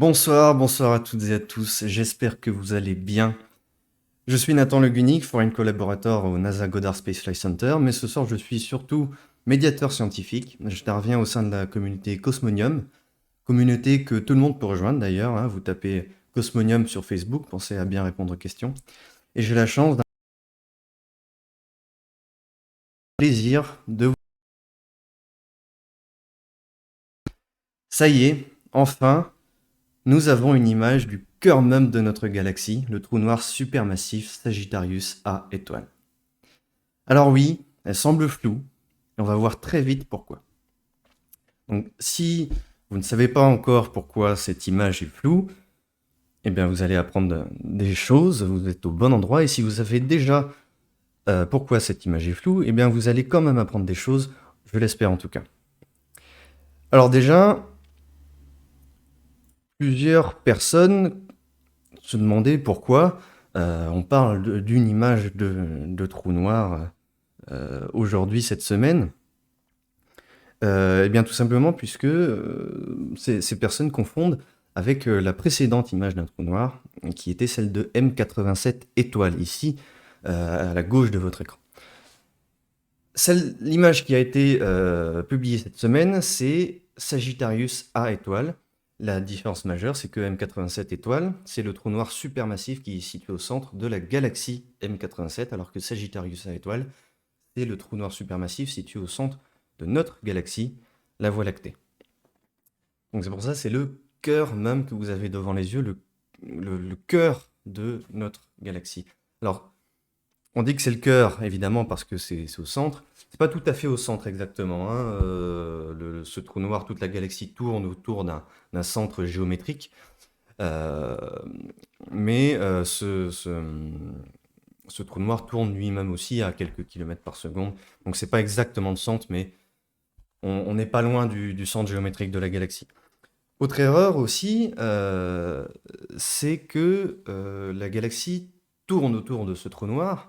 Bonsoir, bonsoir à toutes et à tous, j'espère que vous allez bien. Je suis Nathan Le Guinic, foreign collaborator au NASA Goddard Space Flight Center, mais ce soir je suis surtout médiateur scientifique. J'interviens au sein de la communauté Cosmonium, communauté que tout le monde peut rejoindre d'ailleurs, hein. Vous tapez Cosmonium sur Facebook, pensez à bien répondre aux questions. Et j'ai la chance d'un plaisir de vous... Ça y est, enfin, nous avons une image du cœur même de notre galaxie, le trou noir supermassif Sagittarius A étoile. Alors oui, elle semble floue, et on va voir très vite pourquoi. Donc si vous ne savez pas encore pourquoi cette image est floue, eh bien vous allez apprendre des choses, vous êtes au bon endroit, et si vous savez déjà pourquoi cette image est floue, eh bien vous allez quand même apprendre des choses, je l'espère en tout cas. Alors déjà, plusieurs personnes se demandaient pourquoi on parle d'une image de trou noir aujourd'hui, cette semaine. Eh bien, tout simplement puisque ces personnes confondent avec la précédente image d'un trou noir, qui était celle de M87 étoile, ici, à la gauche de votre écran. L'image qui a été publiée cette semaine, c'est Sagittarius A étoile. La différence majeure, c'est que M87 étoile, c'est le trou noir supermassif qui est situé au centre de la galaxie M87, alors que Sagittarius A étoile, c'est le trou noir supermassif situé au centre de notre galaxie, la Voie lactée. Donc c'est pour ça, c'est le cœur même que vous avez devant les yeux, le cœur de notre galaxie. Alors, on dit que c'est le cœur, évidemment, parce que c'est au centre. C'est pas tout à fait au centre exactement, hein. Ce trou noir, toute la galaxie tourne autour d'un centre géométrique. Euh, mais ce trou noir tourne lui-même aussi à quelques kilomètres par seconde. Donc c'est pas exactement le centre, mais on n'est pas loin du centre géométrique de la galaxie. Autre erreur aussi, c'est que la galaxie tourne autour de ce trou noir,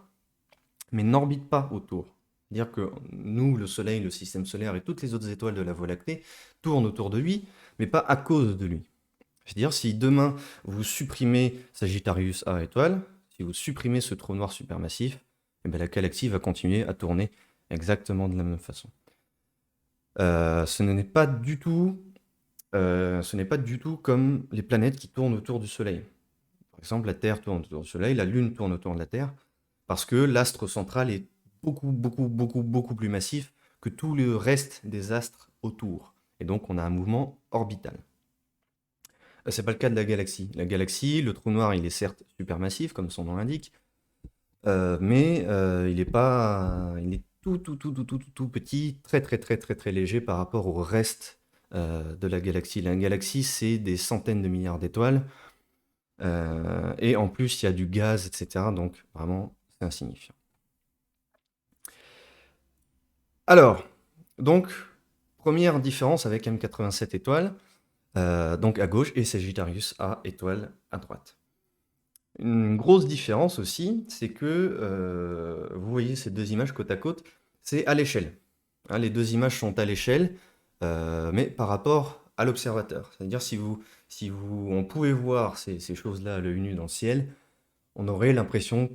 mais n'orbite pas autour. C'est-à-dire que nous, le Soleil, le système solaire et toutes les autres étoiles de la Voie lactée tournent autour de lui, mais pas à cause de lui. C'est-à-dire si demain vous supprimez Sagittarius A étoile, si vous supprimez ce trou noir supermassif, eh bien, la galaxie va continuer à tourner exactement de la même façon. Ce n'est pas du tout comme les planètes qui tournent autour du Soleil. Par exemple, la Terre tourne autour du Soleil, la Lune tourne autour de la Terre, parce que l'astre central est beaucoup plus massif que tout le reste des astres autour. Et donc, on a un mouvement orbital. C'est pas le cas de la galaxie. La galaxie, le trou noir, il est certes supermassif, comme son nom l'indique, mais il est pas, il est tout petit, très léger par rapport au reste de la galaxie. La galaxie, c'est des centaines de milliards d'étoiles, et en plus, il y a du gaz, etc. Donc vraiment, c'est insignifiant. Alors, donc, première différence avec M87 étoile, donc à gauche, et Sagittarius A étoile à droite. Une grosse différence aussi, c'est que vous voyez ces deux images côte à côte, c'est à l'échelle. Hein, les deux images sont à l'échelle, mais par rapport à l'observateur. C'est-à-dire on pouvait voir ces choses-là à l'œil nu dans le ciel, on aurait l'impression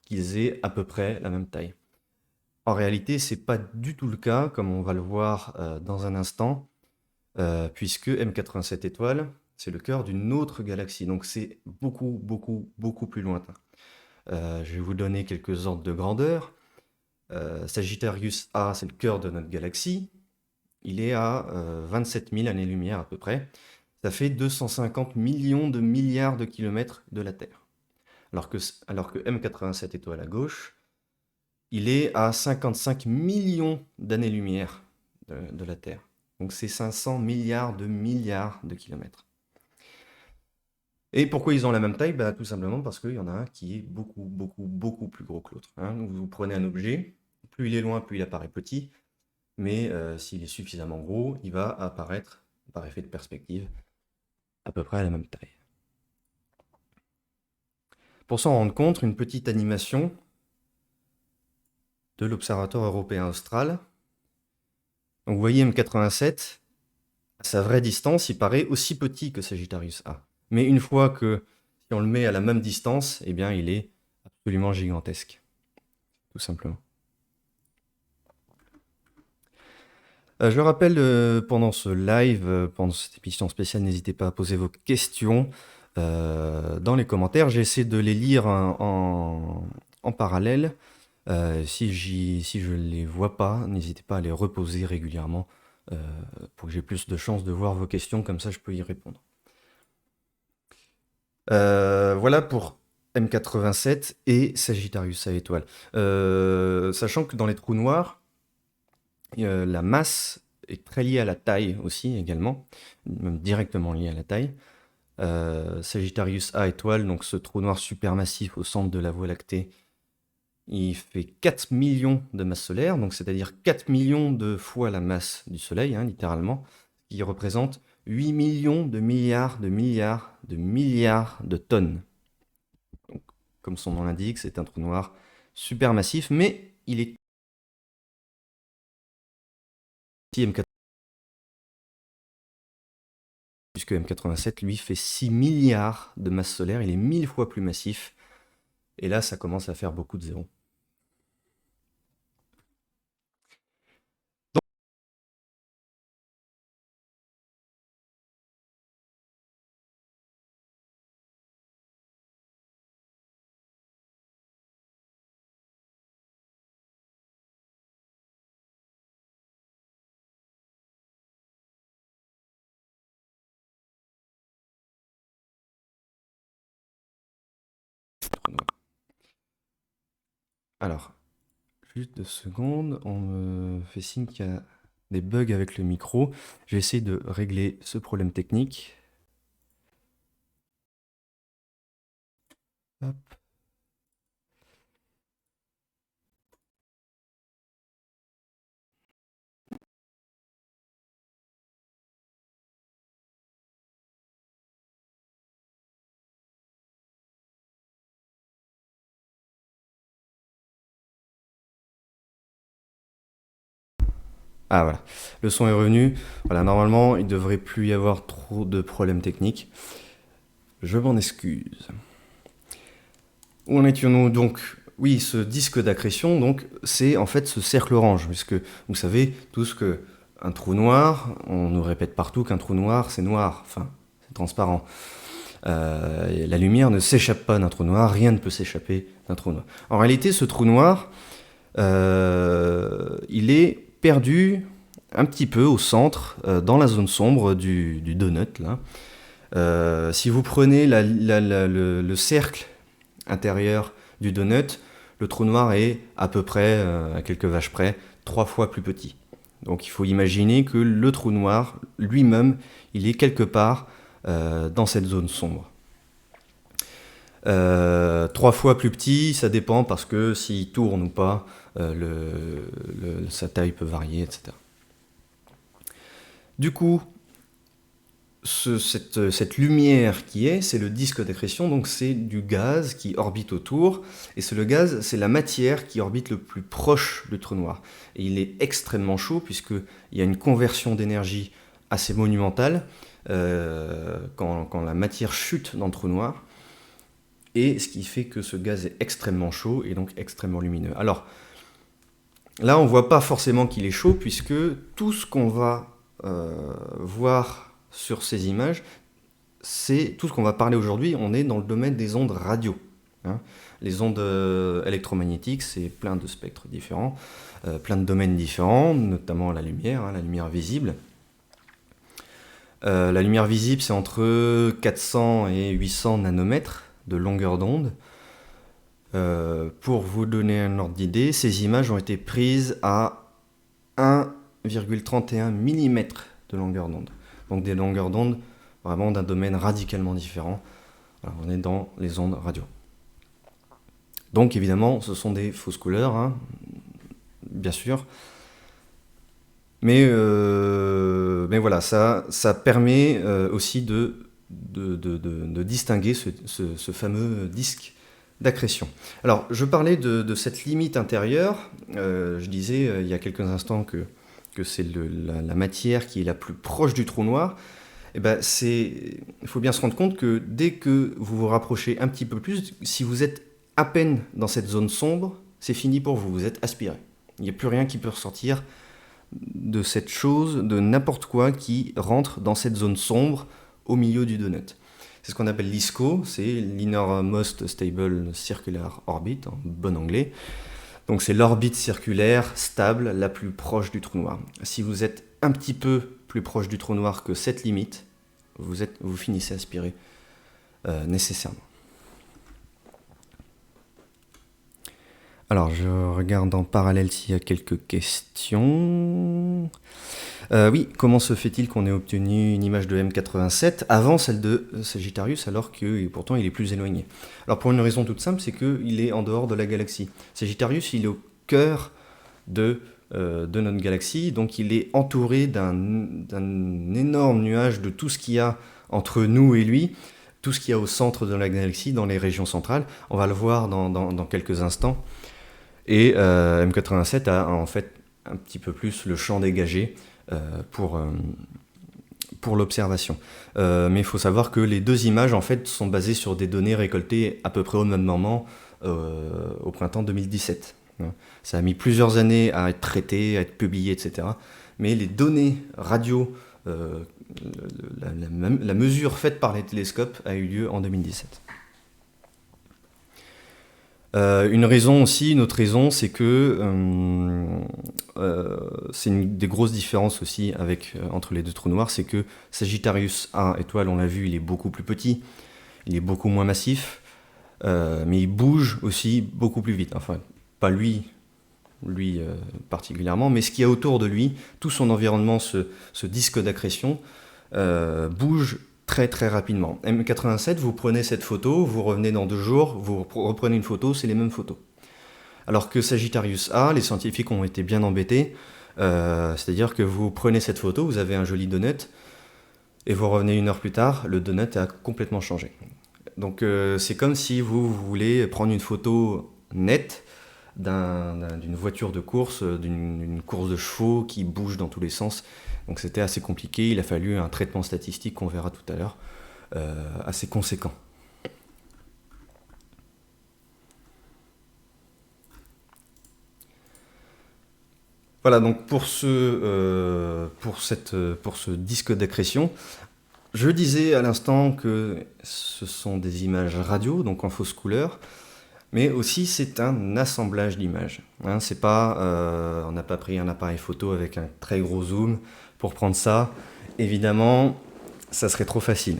qu'ils aient à peu près la même taille. En réalité, c'est pas du tout le cas, comme on va le voir dans un instant, puisque M87 étoile, c'est le cœur d'une autre galaxie, donc c'est beaucoup plus lointain. Je vais vous donner quelques ordres de grandeur. Sagittarius A, c'est le cœur de notre galaxie. Il est à 27 000 années-lumière à peu près. Ça fait 250 millions de milliards de kilomètres de la Terre. Alors que M87 étoile à gauche, il est à 55 millions d'années-lumière de la Terre. Donc c'est 500 milliards de kilomètres. Et pourquoi ils ont la même taille? Bah, tout simplement parce qu'il y en a un qui est beaucoup plus gros que l'autre. Hein. Vous prenez un objet, plus il est loin, plus il apparaît petit, mais s'il est suffisamment gros, il va apparaître, par effet de perspective, à peu près à la même taille. Pour s'en rendre compte, une petite animation de l'Observatoire européen austral. Donc vous voyez M87, à sa vraie distance, il paraît aussi petit que Sagittarius A. Mais une fois que, si on le met à la même distance, eh bien, il est absolument gigantesque, tout simplement. Je rappelle, pendant ce live, pendant cette émission spéciale, n'hésitez pas à poser vos questions dans les commentaires. J'essaie de les lire en parallèle. Si je ne les vois pas, n'hésitez pas à les reposer régulièrement pour que j'ai plus de chances de voir vos questions, comme ça je peux y répondre. Voilà pour M87 et Sagittarius à étoile. Sachant que dans les trous noirs, la masse est très liée à la taille aussi également, même directement liée à la taille. Sagittarius A étoile, donc ce trou noir supermassif au centre de la Voie lactée, il fait 4 millions de masses solaires, donc c'est-à-dire 4 millions de fois la masse du Soleil, hein, littéralement, qui représente 8 millions de milliards de milliards de milliards de tonnes. Donc, comme son nom l'indique, c'est un trou noir supermassif, mais il est M4, puisque M87, lui, fait 6 milliards de masses solaires, il est 1000 fois plus massif, et là, ça commence à faire beaucoup de zéros. Alors, juste 2 secondes, on me fait signe qu'il y a des bugs avec le micro. Je vais essayer de régler ce problème technique. Hop. Ah voilà, le son est revenu. Voilà, normalement, il ne devrait plus y avoir trop de problèmes techniques. Je m'en excuse. Où en étions-nous donc? Oui, ce disque d'accrétion, donc, c'est en fait ce cercle orange, puisque vous savez tous que un trou noir, on nous répète partout qu'un trou noir, c'est noir, enfin, c'est transparent. La lumière ne s'échappe pas d'un trou noir, rien ne peut s'échapper d'un trou noir. En réalité, ce trou noir, il est perdu un petit peu au centre, dans la zone sombre du donut, là. Si vous prenez le cercle intérieur du donut, le trou noir est à peu près, à quelques vaches près, 3 fois plus petit. Donc il faut imaginer que le trou noir lui-même, il est quelque part dans cette zone sombre. 3 fois plus petit, ça dépend parce que s'il tourne ou pas, sa taille peut varier, etc. Du coup, cette lumière c'est le disque d'accrétion, donc c'est du gaz qui orbite autour, et c'est le gaz, c'est la matière qui orbite le plus proche du trou noir. Et il est extrêmement chaud puisqu'il y a une conversion d'énergie assez monumentale quand la matière chute dans le trou noir, et ce qui fait que ce gaz est extrêmement chaud et donc extrêmement lumineux. Alors, là, on ne voit pas forcément qu'il est chaud puisque tout ce qu'on va voir sur ces images, c'est tout ce qu'on va parler aujourd'hui, on est dans le domaine des ondes radio. Hein. Les ondes électromagnétiques, c'est plein de spectres différents, plein de domaines différents, notamment la lumière, hein, la lumière visible. La lumière visible, c'est entre 400 et 800 nanomètres de longueur d'onde. Pour vous donner un ordre d'idée, ces images ont été prises à 1,31 mm de longueur d'onde. Donc des longueurs d'onde vraiment d'un domaine radicalement différent. Alors, on est dans les ondes radio. Donc évidemment, ce sont des fausses couleurs, hein, bien sûr. Mais voilà, ça permet aussi de distinguer ce fameux disque d'accrétion. Alors, je parlais de cette limite intérieure. Je disais il y a quelques instants que que c'est la matière qui est la plus proche du trou noir, eh ben il faut bien se rendre compte que dès que vous vous rapprochez un petit peu plus, si vous êtes à peine dans cette zone sombre, c'est fini pour vous, vous êtes aspiré. Il n'y a plus rien qui peut ressortir de cette chose, de n'importe quoi qui rentre dans cette zone sombre au milieu du donut. C'est ce qu'on appelle l'ISCO, c'est l'Innermost Stable Circular Orbit, en bon anglais. Donc c'est l'orbite circulaire stable la plus proche du trou noir. Si vous êtes un petit peu plus proche du trou noir que cette limite, vous finissez aspiré nécessairement. Alors je regarde en parallèle s'il y a quelques questions. Oui, comment se fait-il qu'on ait obtenu une image de M87 avant celle de Sagittarius alors que pourtant il est plus éloigné? Alors pour une raison toute simple, c'est qu'il est en dehors de la galaxie. Sagittarius, il est au cœur de notre galaxie, donc il est entouré d'un énorme nuage de tout ce qu'il y a entre nous et lui, tout ce qu'il y a au centre de la galaxie, dans les régions centrales. On va le voir dans quelques instants. Et M87 a en fait un petit peu plus le champ dégagé pour l'observation. Mais il faut savoir que les deux images en fait sont basées sur des données récoltées à peu près au même moment au printemps 2017. Ça a mis plusieurs années à être traité, à être publié, etc. Mais les données radio, la mesure faite par les télescopes a eu lieu en 2017. Une autre raison, c'est que c'est une des grosses différences aussi entre les deux trous noirs, c'est que Sagittarius A étoile, on l'a vu, il est beaucoup plus petit, il est beaucoup moins massif, mais il bouge aussi beaucoup plus vite. Enfin, pas lui particulièrement, mais ce qu'il y a autour de lui, tout son environnement, ce disque d'accrétion, bouge très très rapidement. M87, vous prenez cette photo, vous revenez dans 2 jours, vous reprenez une photo, c'est les mêmes photos. Alors que Sagittarius A, les scientifiques ont été bien embêtés, c'est-à-dire que vous prenez cette photo, vous avez un joli donut, et vous revenez 1 heure plus tard, le donut a complètement changé. Donc c'est comme si vous voulez prendre une photo nette d'une voiture de course, d'une course de chevaux qui bouge dans tous les sens. Donc c'était assez compliqué, il a fallu un traitement statistique qu'on verra tout à l'heure, assez conséquent. Voilà, donc pour ce disque d'accrétion, je disais à l'instant que ce sont des images radio, donc en fausse couleur, mais aussi c'est un assemblage d'images. Hein, on n'a pas pris un appareil photo avec un très gros zoom pour prendre ça. Évidemment, ça serait trop facile.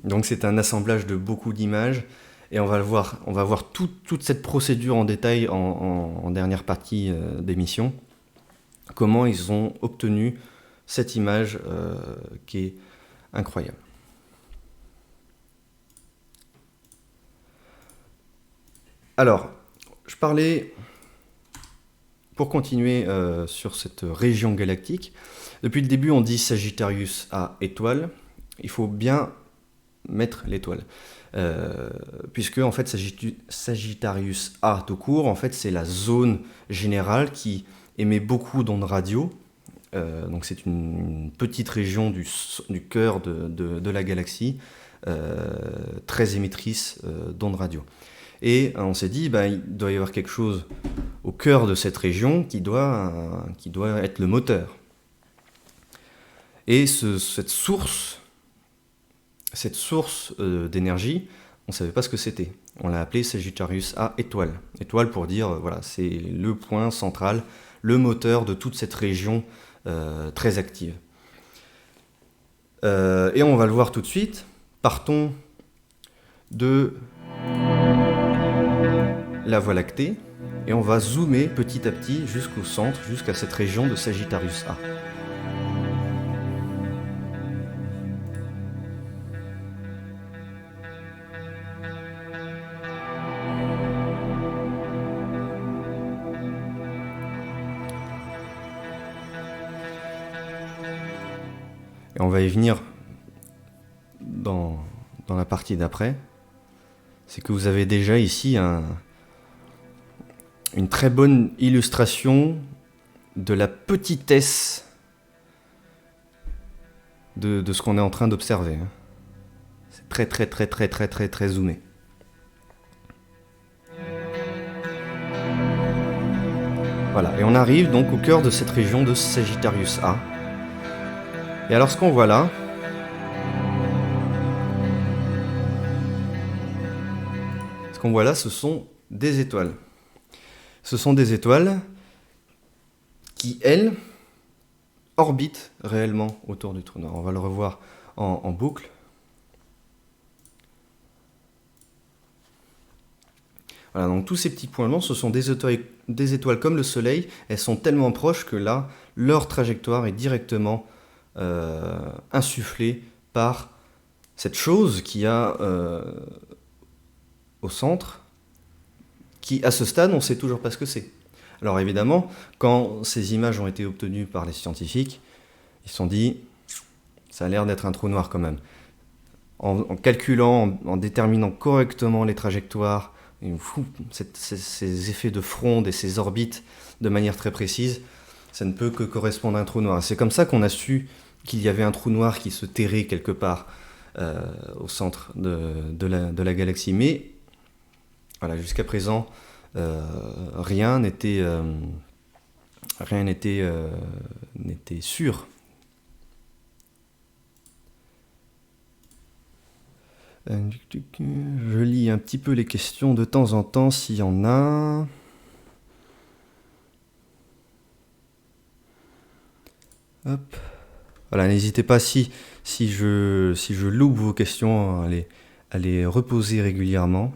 Donc c'est un assemblage de beaucoup d'images, et on va voir toute cette procédure en détail en dernière partie d'émission. Comment ils ont obtenu cette image qui est incroyable. Alors, je parlais, pour continuer sur cette région galactique, depuis le début on dit Sagittarius A étoile, il faut bien mettre l'étoile. Puisque en fait Sagittarius A tout court, en fait c'est la zone générale qui émet beaucoup d'ondes radio. Donc c'est une petite région du cœur de la galaxie, très émettrice d'ondes radio. Et on s'est dit, il doit y avoir quelque chose au cœur de cette région qui doit être le moteur. Et cette source d'énergie, on ne savait pas ce que c'était. On l'a appelé Sagittarius A étoile. Étoile pour dire, voilà, c'est le point central, le moteur de toute cette région très active. Et on va le voir tout de suite. Partons de la Voie lactée et on va zoomer petit à petit jusqu'au centre, jusqu'à cette région de Sagittarius A. Et on va y venir dans la partie d'après. C'est que vous avez déjà ici une très bonne illustration de la petitesse de ce qu'on est en train d'observer. Hein. C'est très zoomé. Voilà, et on arrive donc au cœur de cette région de Sagittarius A. Et alors ce qu'on voit là, ce sont des étoiles. Ce sont des étoiles qui, elles, orbitent réellement autour du trou noir. On va le revoir en boucle. Voilà, donc tous ces petits points blancs, ce sont des étoiles comme le Soleil. Elles sont tellement proches que là, leur trajectoire est directement insufflée par cette chose qui a au centre, qui à ce stade, on ne sait toujours pas ce que c'est. Alors évidemment, quand ces images ont été obtenues par les scientifiques, ils se sont dit, ça a l'air d'être un trou noir quand même. En calculant, en déterminant correctement les trajectoires, ces effets de fronde et ces orbites de manière très précise, ça ne peut que correspondre à un trou noir. C'est comme ça qu'on a su qu'il y avait un trou noir qui se terrait quelque part au centre de la galaxie. Mais voilà, jusqu'à présent, rien n'était sûr. Je lis un petit peu les questions de temps en temps s'il y en a. Hop. Voilà, n'hésitez pas si je loupe vos questions à les reposer régulièrement.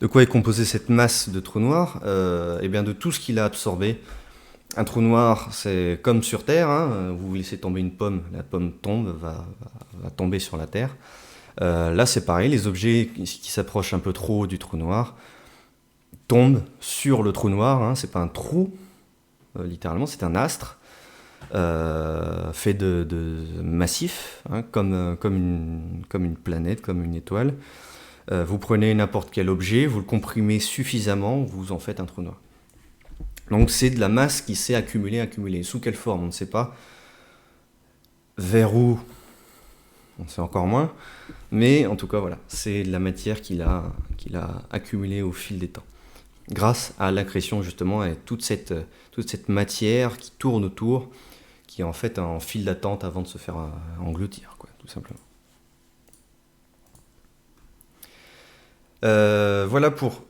De quoi est composée cette masse de trous noirs ? Eh bien de tout ce qu'il a absorbé. Un trou noir, c'est comme sur Terre, hein, vous laissez tomber une pomme, la pomme tombe, va tomber sur la Terre. Là c'est pareil, les objets qui s'approchent un peu trop du trou noir tombent sur le trou noir, hein, c'est pas un trou, littéralement, c'est un astre fait de massif, hein, comme une planète, comme une étoile. Vous prenez n'importe quel objet, vous le comprimez suffisamment, vous en faites un trou noir. Donc c'est de la masse qui s'est accumulée. Sous quelle forme, on ne sait pas. Vers où, on sait encore moins. Mais en tout cas, voilà, c'est de la matière qu'il a accumulée au fil des temps. Grâce à l'accrétion, justement, et toute cette matière qui tourne autour, qui est en fait en file d'attente avant de se faire engloutir, quoi, tout simplement. Voilà pour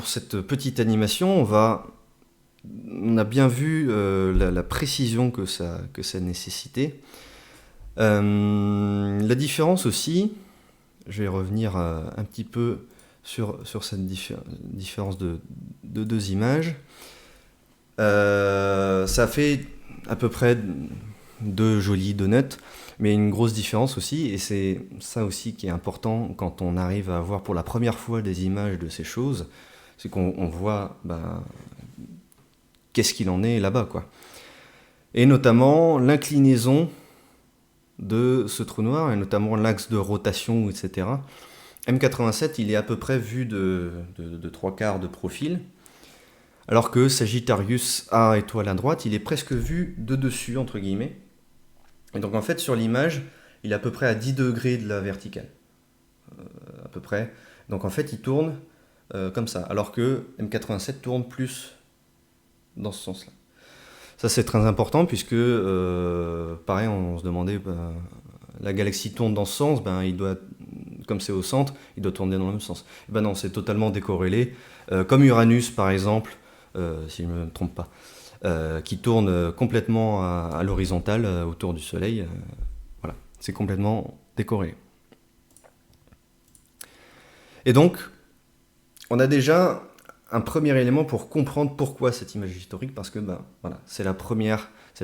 cette petite animation. On a bien vu la précision que ça nécessitait. La différence aussi, je vais revenir un petit peu sur cette différence de deux images. Ça fait à peu près deux jolis donuts, mais une grosse différence aussi, et c'est ça aussi qui est important quand on arrive à voir pour la première fois des images de ces choses, c'est qu'on voit qu'est-ce qu'il en est là-bas, quoi. Et notamment l'inclinaison de ce trou noir, et notamment l'axe de rotation, etc. M87, il est à peu près vu de 3/4 de profil, alors que Sagittarius A étoile à droite, il est presque vu de dessus, entre guillemets. Et donc en fait, sur l'image, il est à peu près à 10 degrés de la verticale. À peu près. Donc en fait, il tourne comme ça, alors que M87 tourne plus dans ce sens-là. Ça c'est très important puisque, pareil, on se demandait, la galaxie tourne dans ce sens, comme c'est au centre, il doit tourner dans le même sens. Et non, c'est totalement décorrélé. Comme Uranus par exemple, si je ne me trompe pas, qui tourne complètement à l'horizontale autour du Soleil. Voilà, c'est complètement décorrélé. Et donc, on a déjà un premier élément pour comprendre pourquoi cette image est historique, parce que voilà, c'est la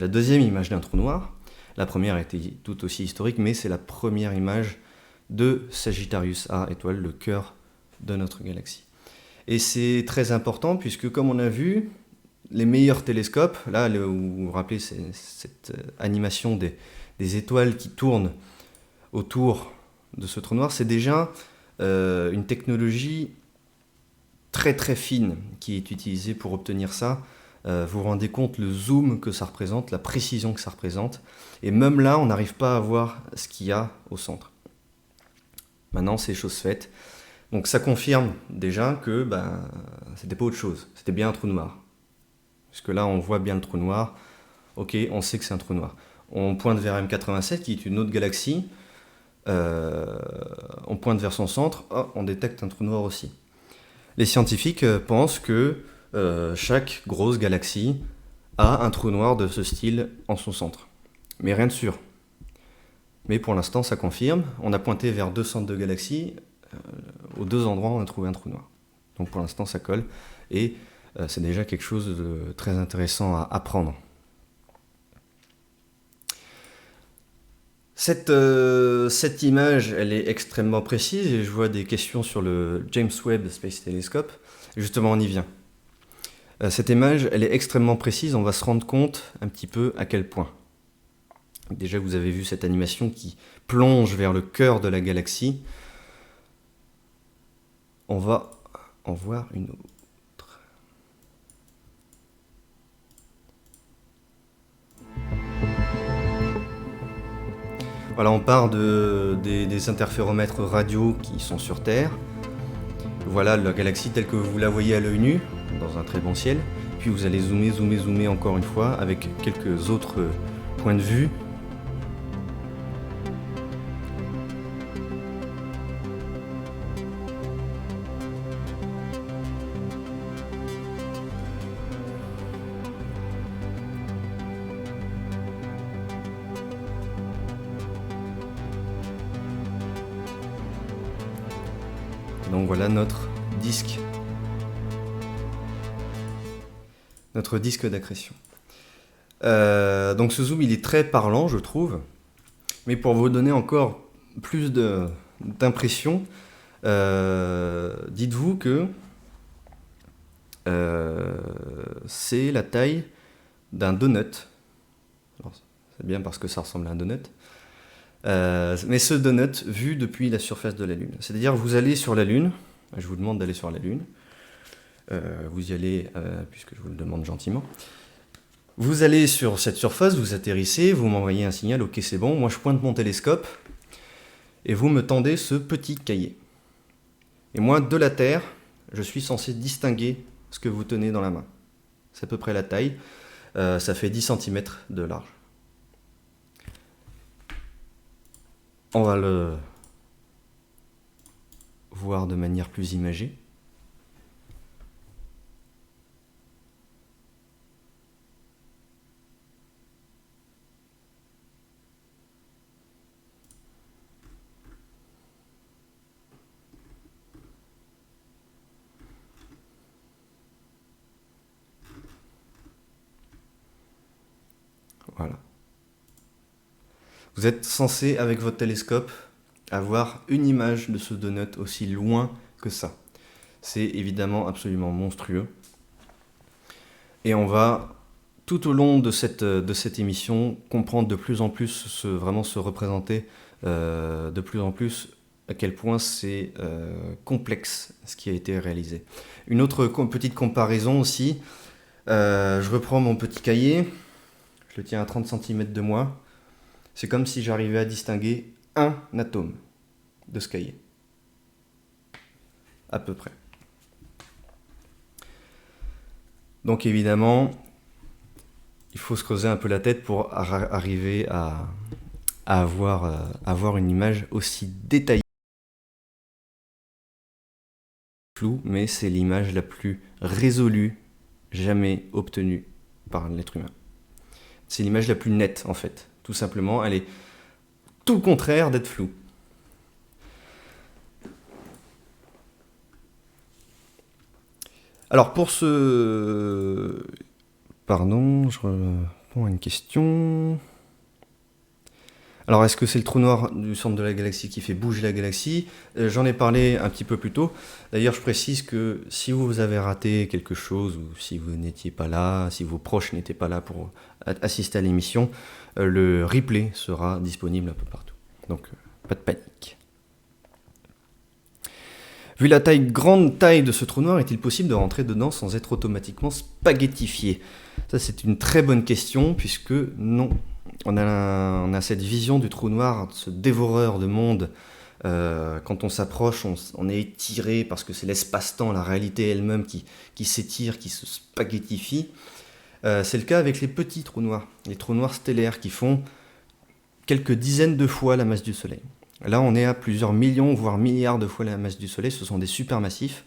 deuxième image d'un trou noir. La première était tout aussi historique, mais c'est la première image de Sagittarius A étoile, le cœur de notre galaxie. Et c'est très important puisque, comme on a vu, les meilleurs télescopes, là où vous vous rappelez cette animation des étoiles qui tournent autour de ce trou noir, c'est déjà une technologie très très fine qui est utilisée pour obtenir ça. Vous vous rendez compte le zoom que ça représente, la précision que ça représente. Et même là, on n'arrive pas à voir ce qu'il y a au centre. Maintenant, c'est chose faite. Donc ça confirme déjà que c'était pas autre chose, c'était bien un trou noir. Puisque là, on voit bien le trou noir. Ok, on sait que c'est un trou noir. On pointe vers M87, qui est une autre galaxie. On pointe vers son centre, on détecte un trou noir aussi. Les scientifiques pensent que chaque grosse galaxie a un trou noir de ce style en son centre. Mais rien de sûr. Mais pour l'instant, ça confirme. On a pointé vers 2 centres de galaxies. Aux 2 endroits, on a trouvé un trou noir. Donc pour l'instant, ça colle. Et c'est déjà quelque chose de très intéressant à apprendre. Cette image, elle est extrêmement précise et je vois des questions sur le James Webb Space Telescope. Et justement, on y vient. Cette image, elle est extrêmement précise. On va se rendre compte un petit peu à quel point. Déjà, vous avez vu cette animation qui plonge vers le cœur de la galaxie. On va en voir une autre. Voilà, on part des interféromètres radio qui sont sur Terre. Voilà la galaxie telle que vous la voyez à l'œil nu, dans un très bon ciel. Puis vous allez zoomer encore une fois avec quelques autres points de vue. Donc voilà notre disque d'accrétion. Donc ce zoom il est très parlant je trouve, mais pour vous donner encore plus d'impression, dites-vous que c'est la taille d'un donut. Alors, c'est bien parce que ça ressemble à un donut. Mais ce donut vu depuis la surface de la Lune. C'est-à-dire vous allez sur la Lune, je vous demande d'aller sur la Lune, vous y allez puisque je vous le demande gentiment. Vous allez sur cette surface, vous atterrissez, vous m'envoyez un signal, ok c'est bon, moi je pointe mon télescope et vous me tendez ce petit cahier. Et moi de la Terre, je suis censé distinguer ce que vous tenez dans la main. C'est à peu près la taille, ça fait 10 cm de large. On va le voir de manière plus imagée. Voilà. Vous êtes censé, avec votre télescope, avoir une image de ce donut aussi loin que ça. C'est évidemment absolument monstrueux. Et on va, tout au long de cette émission, comprendre de plus en plus, vraiment se représenter de plus en plus à quel point c'est complexe ce qui a été réalisé. Une autre petite comparaison aussi, je reprends mon petit cahier, je le tiens à 30 cm de moi, c'est comme si j'arrivais à distinguer un atome de ce cahier. À peu près. Donc évidemment, il faut se creuser un peu la tête pour arriver à avoir une image aussi détaillée. Floue, mais c'est l'image la plus résolue jamais obtenue par l'être humain. C'est l'image la plus nette en fait. Tout simplement, elle est tout le contraire d'être floue. Alors pour ce... Pardon, je réponds à une question. Alors est-ce que c'est le trou noir du centre de la galaxie qui fait bouger la galaxie? J'en ai parlé un petit peu plus tôt. D'ailleurs je précise que si vous avez raté quelque chose, ou si vous n'étiez pas là, si vos proches n'étaient pas là pour assister à l'émission, le replay sera disponible un peu partout. Donc pas de panique. Vu la grande taille de ce trou noir, est-il possible de rentrer dedans sans être automatiquement spaghettifié? Ça, c'est une très bonne question, puisque non. On a cette vision du trou noir, ce dévoreur de monde. Quand on s'approche, on est étiré parce que c'est l'espace-temps, la réalité elle-même qui s'étire, qui se spaghettifie. C'est le cas avec les petits trous noirs, les trous noirs stellaires qui font quelques dizaines de fois la masse du Soleil. Là, on est à plusieurs millions, voire milliards de fois la masse du Soleil. Ce sont des supermassifs.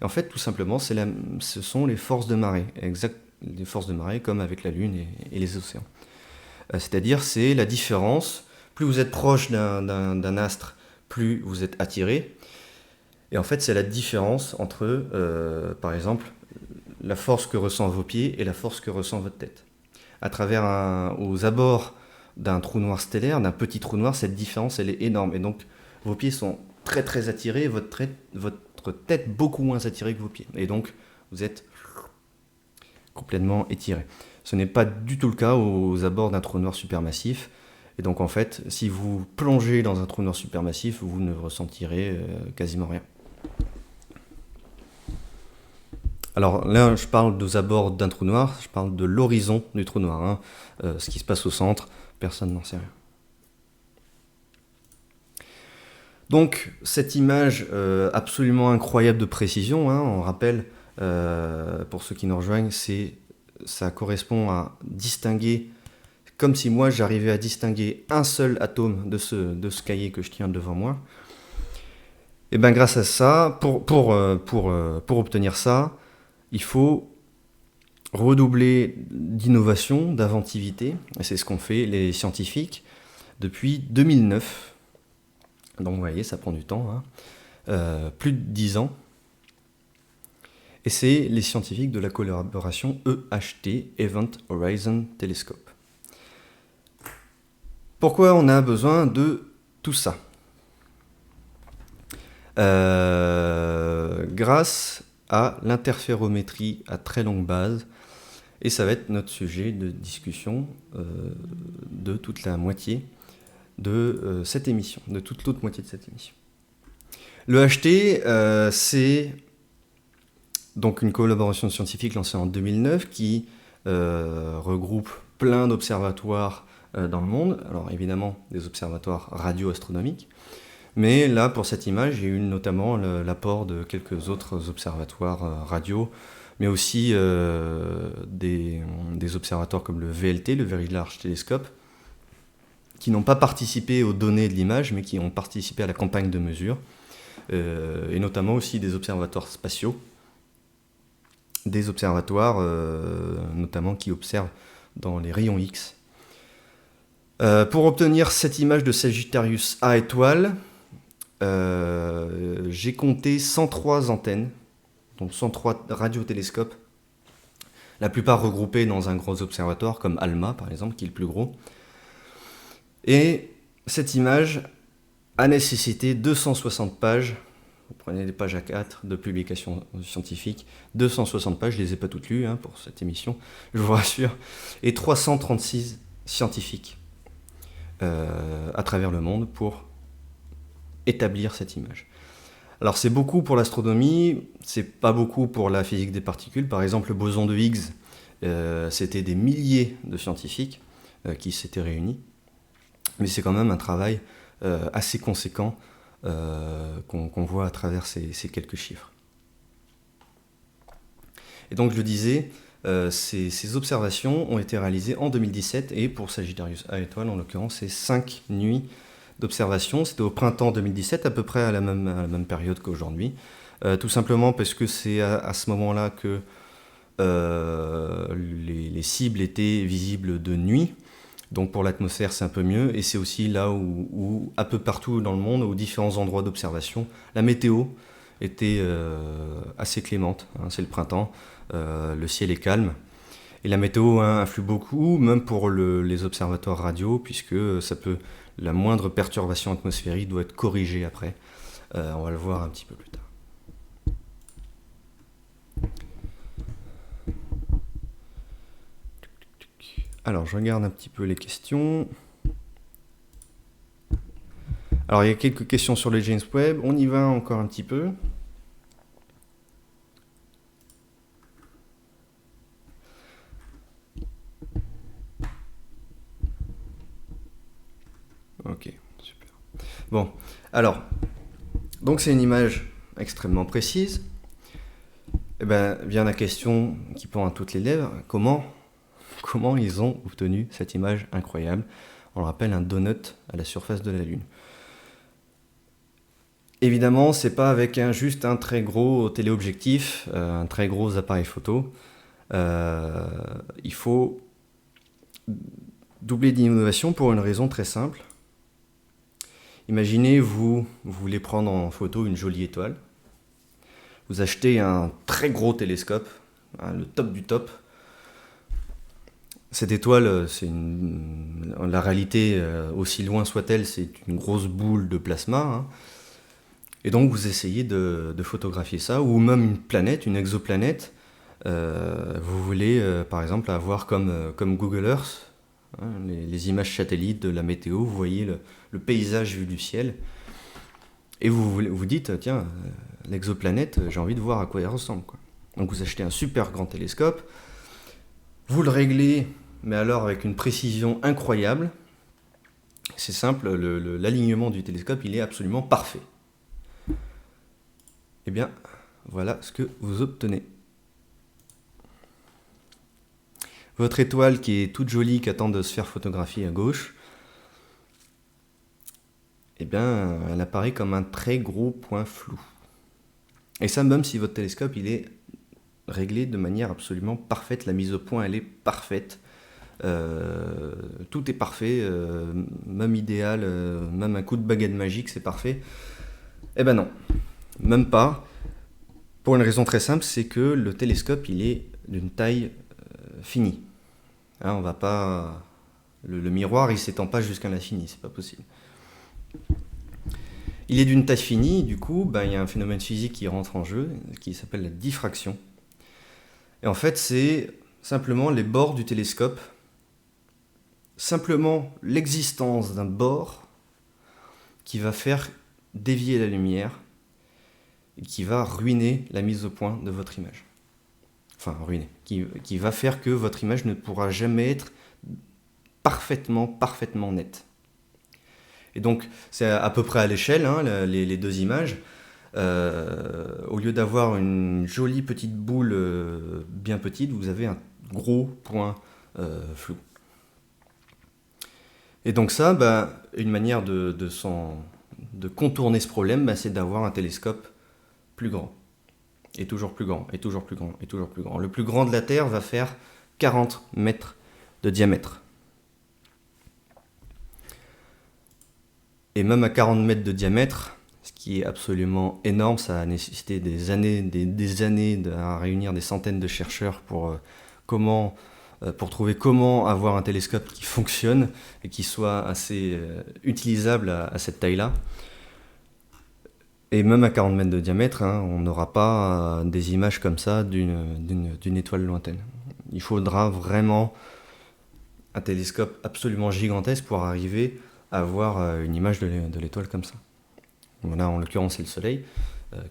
Et en fait, tout simplement, ce sont les forces de marée. Les forces de marée, comme avec la Lune et les océans. C'est-à-dire, c'est la différence. Plus vous êtes proche d'un astre, plus vous êtes attiré. Et en fait, c'est la différence entre, par exemple, la force que ressent vos pieds et la force que ressent votre tête. Aux abords d'un trou noir stellaire, d'un petit trou noir, cette différence, elle est énorme. Et donc, vos pieds sont très très attirés, et votre tête beaucoup moins attirée que vos pieds. Et donc, vous êtes complètement étiré. Ce n'est pas du tout le cas aux abords d'un trou noir supermassif. Et donc, en fait, si vous plongez dans un trou noir supermassif, vous ne ressentirez quasiment rien. Alors là, je parle des abords d'un trou noir, je parle de l'horizon du trou noir. Ce qui se passe au centre, personne n'en sait rien. Donc, cette image absolument incroyable de précision, on rappelle, pour ceux qui nous rejoignent, ça correspond à distinguer, comme si moi j'arrivais à distinguer un seul atome de ce cahier que je tiens devant moi. Et bien grâce à ça, pour obtenir ça, il faut redoubler d'innovation, d'inventivité, et c'est ce qu'ont fait les scientifiques depuis 2009. Donc vous voyez, ça prend du temps, plus de 10 ans. Et c'est les scientifiques de la collaboration EHT, Event Horizon Telescope. Pourquoi on a besoin de tout ça? Grâce à l'interférométrie à très longue base, et ça va être notre sujet de discussion de toute la moitié de cette émission, de toute l'autre moitié de cette émission. Le HT, c'est donc une collaboration scientifique lancée en 2009 qui regroupe plein d'observatoires dans le monde. Alors évidemment, des observatoires radio-astronomiques. Mais là, pour cette image, j'ai eu notamment l'apport de quelques autres observatoires radio, mais aussi des observatoires comme le VLT, le Very Large Telescope, qui n'ont pas participé aux données de l'image, mais qui ont participé à la campagne de mesure, et notamment aussi des observatoires spatiaux, des observatoires notamment qui observent dans les rayons X. Pour obtenir cette image de Sagittarius A étoile, j'ai compté 103 antennes, donc 103 radiotélescopes, la plupart regroupés dans un gros observatoire comme ALMA par exemple, qui est le plus gros. Et cette image a nécessité 260 pages, vous prenez des pages A4 de publications scientifiques, 260 pages, je ne les ai pas toutes lues pour cette émission, je vous rassure, et 336 scientifiques à travers le monde pour établir cette image. Alors c'est beaucoup pour l'astronomie, c'est pas beaucoup pour la physique des particules. Par exemple, le boson de Higgs, c'était des milliers de scientifiques qui s'étaient réunis, mais c'est quand même un travail assez conséquent qu'on voit à travers ces quelques chiffres. Et donc je le disais, ces observations ont été réalisées en 2017, et pour Sagittarius A étoile, en l'occurrence, c'est 5 nuits d'observation. C'était au printemps 2017, à peu près à la même période qu'aujourd'hui. Tout simplement parce que c'est à ce moment-là que les cibles étaient visibles de nuit. Donc pour l'atmosphère, c'est un peu mieux. Et c'est aussi là où, un peu partout dans le monde, aux différents endroits d'observation, la météo était assez clémente. C'est le printemps, le ciel est calme. Et la météo influe beaucoup, même pour les observatoires radio, puisque la moindre perturbation atmosphérique doit être corrigée après. On va le voir un petit peu plus tard. Alors, je regarde un petit peu les questions. Alors, il y a quelques questions sur le James Webb. On y va encore un petit peu. Bon, alors, donc c'est une image extrêmement précise. Et ben, vient la question qui pend à toutes les lèvres, comment ils ont obtenu cette image incroyable? On le rappelle, un donut à la surface de la Lune. Évidemment, c'est pas avec juste un très gros téléobjectif, un très gros appareil photo. Il faut doubler d'innovation pour une raison très simple. Imaginez, vous voulez prendre en photo une jolie étoile. Vous achetez un très gros télescope, le top du top. Cette étoile, la réalité, aussi loin soit-elle, c'est une grosse boule de plasma. Hein. Et donc vous essayez de photographier ça, ou même une planète, une exoplanète. Vous voulez par exemple avoir comme Google Earth, hein, les images satellites de la météo, vous voyez le paysage vu du ciel. Et vous dites, tiens, l'exoplanète, j'ai envie de voir à quoi elle ressemble, quoi. Donc vous achetez un super grand télescope, vous le réglez, mais alors avec une précision incroyable. C'est simple, l'alignement du télescope, il est absolument parfait. Eh bien, voilà ce que vous obtenez. Votre étoile qui est toute jolie, qui attend de se faire photographier à gauche, eh bien, elle apparaît comme un très gros point flou. Et ça, même si votre télescope, il est réglé de manière absolument parfaite, la mise au point, elle est parfaite. Tout est parfait, même idéal, même un coup de baguette magique, c'est parfait. Eh ben non, même pas. Pour une raison très simple, c'est que le télescope, il est d'une taille finie. Hein, on va pas... Le miroir, il s'étend pas jusqu'à l'infini, c'est pas possible. Il est d'une taille finie, du coup, il y a un phénomène physique qui rentre en jeu, qui s'appelle la diffraction. Et en fait, c'est simplement les bords du télescope, simplement l'existence d'un bord qui va faire dévier la lumière et qui va ruiner la mise au point de votre image. Enfin, ruiner. Qui va faire que votre image ne pourra jamais être parfaitement nette. Et donc, c'est à peu près à l'échelle, hein, les deux images. Au lieu d'avoir une jolie petite boule bien petite, vous avez un gros point flou. Et donc ça, une manière de contourner ce problème, c'est d'avoir un télescope plus grand. Et toujours plus grand, et toujours plus grand, et toujours plus grand. Le plus grand de la Terre va faire 40 mètres de diamètre. Et même à 40 mètres de diamètre, ce qui est absolument énorme, ça a nécessité des années à réunir des centaines de chercheurs pour trouver comment avoir un télescope qui fonctionne et qui soit assez utilisable à cette taille-là. Et même à 40 mètres de diamètre, hein, on n'aura pas des images comme ça d'une étoile lointaine. Il faudra vraiment un télescope absolument gigantesque pour arriver à avoir une image de l'étoile comme ça. Là, en l'occurrence, c'est le Soleil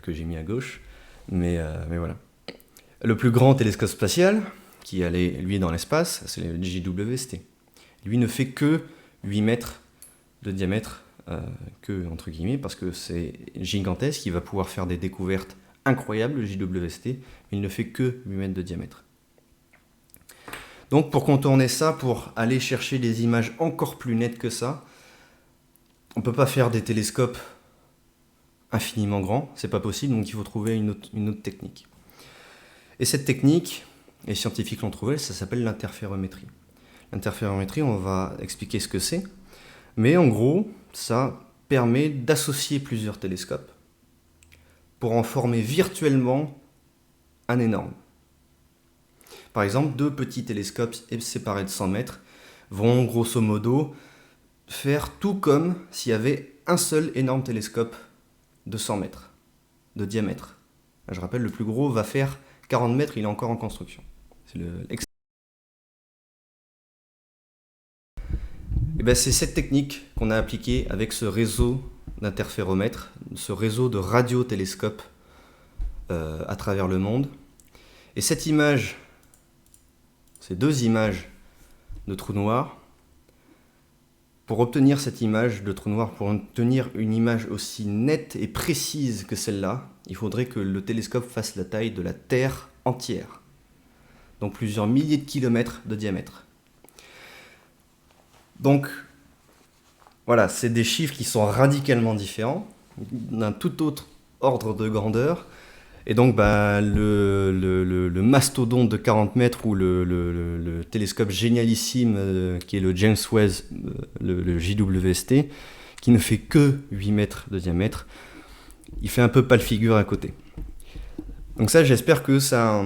que j'ai mis à gauche. Mais voilà. Le plus grand télescope spatial, qui allait, lui, dans l'espace, c'est le JWST. Lui ne fait que 8 mètres de diamètre, entre guillemets, parce que c'est gigantesque, il va pouvoir faire des découvertes incroyables, le JWST, mais il ne fait que 8 mètres de diamètre. Donc pour contourner ça, pour aller chercher des images encore plus nettes que ça, on ne peut pas faire des télescopes infiniment grands, c'est pas possible, donc il faut trouver une autre technique. Et cette technique, les scientifiques l'ont trouvée, ça s'appelle l'interférométrie. L'interférométrie, on va expliquer ce que c'est, mais en gros, ça permet d'associer plusieurs télescopes pour en former virtuellement un énorme. Par exemple, deux petits télescopes séparés de 100 mètres vont grosso modo faire tout comme s'il y avait un seul énorme télescope de 100 mètres de diamètre. Je rappelle, le plus gros va faire 40 mètres, il est encore en construction. C'est cette technique qu'on a appliquée avec ce réseau d'interféromètres, ce réseau de radiotélescopes à travers le monde. Et cette image, ces deux images de trous noirs, Pour obtenir cette image de trou noir, pour obtenir une image aussi nette et précise que celle-là, il faudrait que le télescope fasse la taille de la Terre entière. Donc plusieurs milliers de kilomètres de diamètre. Donc voilà, c'est des chiffres qui sont radicalement différents, d'un tout autre ordre de grandeur. Et donc le mastodonte de 40 mètres ou le télescope génialissime qui est le James Webb, le JWST, qui ne fait que 8 mètres de diamètre, il fait un peu pâle figure à côté. Donc ça, j'espère que ça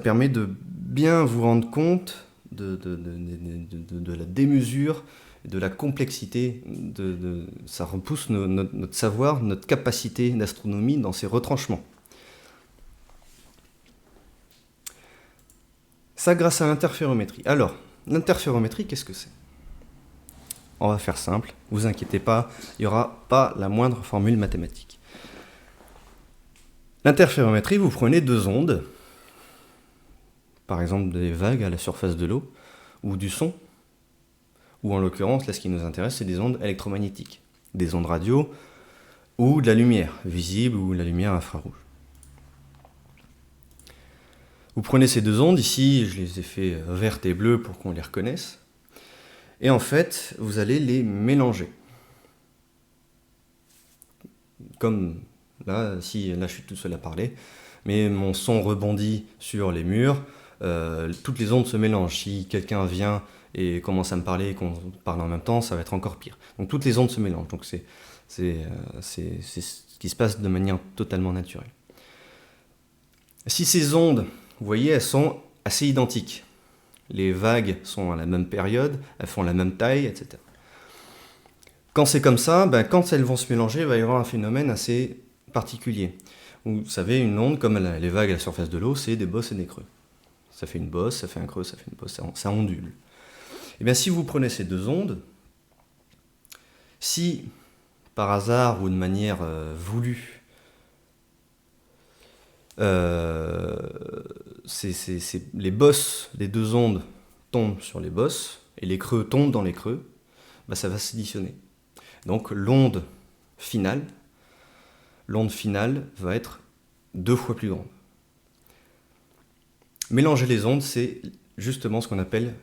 permet de bien vous rendre compte de la démesure, de la complexité, ça repousse notre savoir, notre capacité d'astronomie dans ses retranchements. Ça grâce à l'interférométrie. Alors, l'interférométrie, qu'est-ce que c'est? On va faire simple, vous inquiétez pas, il n'y aura pas la moindre formule mathématique. L'interférométrie, vous prenez deux ondes, par exemple des vagues à la surface de l'eau, ou du son, ou en l'occurrence, là ce qui nous intéresse, c'est des ondes électromagnétiques, des ondes radio, ou de la lumière visible, ou de la lumière infrarouge. Vous prenez ces deux ondes, ici je les ai fait vertes et bleues pour qu'on les reconnaisse, et en fait vous allez les mélanger. Comme là, là je suis tout seul à parler, mais mon son rebondit sur les murs, toutes les ondes se mélangent. Si quelqu'un vient et commence à me parler et qu'on parle en même temps, ça va être encore pire. Donc toutes les ondes se mélangent, donc c'est ce qui se passe de manière totalement naturelle. Si ces ondes, vous voyez, elles sont assez identiques. Les vagues sont à la même période, elles font la même taille, etc. Quand c'est comme ça, quand elles vont se mélanger, il va y avoir un phénomène assez particulier. Vous savez, une onde, comme les vagues à la surface de l'eau, c'est des bosses et des creux. Ça fait une bosse, ça fait un creux, ça fait une bosse, ça ondule. Et bien si vous prenez ces deux ondes, si par hasard ou de manière voulue, les bosses des deux ondes tombent sur les bosses et les creux tombent dans les creux, ça va s'additionner. Donc l'onde finale va être 2 fois plus grande. Mélanger les ondes, c'est justement ce qu'on appelle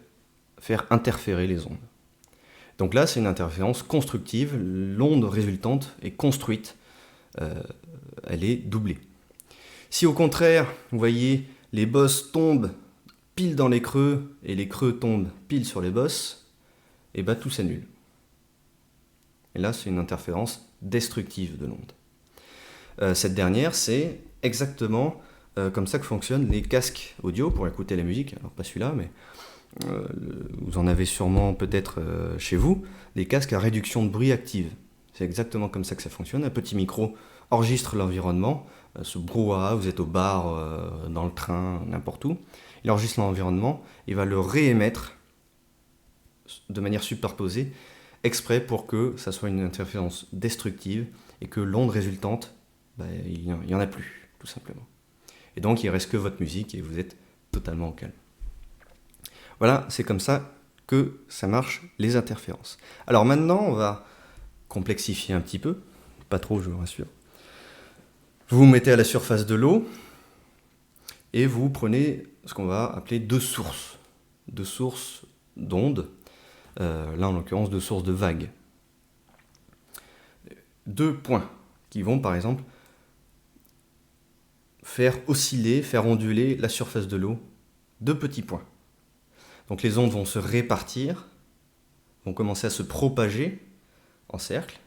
faire interférer les ondes. Donc là, c'est une interférence constructive. L'onde résultante est construite, elle est doublée. Si au contraire, vous voyez, les bosses tombent pile dans les creux et les creux tombent pile sur les bosses, et tout s'annule. Et là, c'est une interférence destructive de l'onde. Cette dernière, c'est exactement comme ça que fonctionnent les casques audio pour écouter la musique. Alors pas celui-là, mais vous en avez sûrement peut-être chez vous, des casques à réduction de bruit active. C'est exactement comme ça que ça fonctionne. Un petit micro enregistre l'environnement, ce brouhaha, vous êtes au bar, dans le train, n'importe où. Il enregistre l'environnement, il va le réémettre de manière superposée, exprès pour que ça soit une interférence destructive et que l'onde résultante, il n'y en a plus, tout simplement. Et donc il ne reste que votre musique et vous êtes totalement au calme. Voilà, c'est comme ça que ça marche, les interférences. Alors maintenant, on va complexifier un petit peu, pas trop, je vous rassure. Vous vous mettez à la surface de l'eau et vous prenez ce qu'on va appeler deux sources d'ondes, là en l'occurrence deux sources de vagues. Deux points qui vont par exemple faire osciller, faire onduler la surface de l'eau, deux petits points. Donc les ondes vont se répartir, vont commencer à se propager en cercle,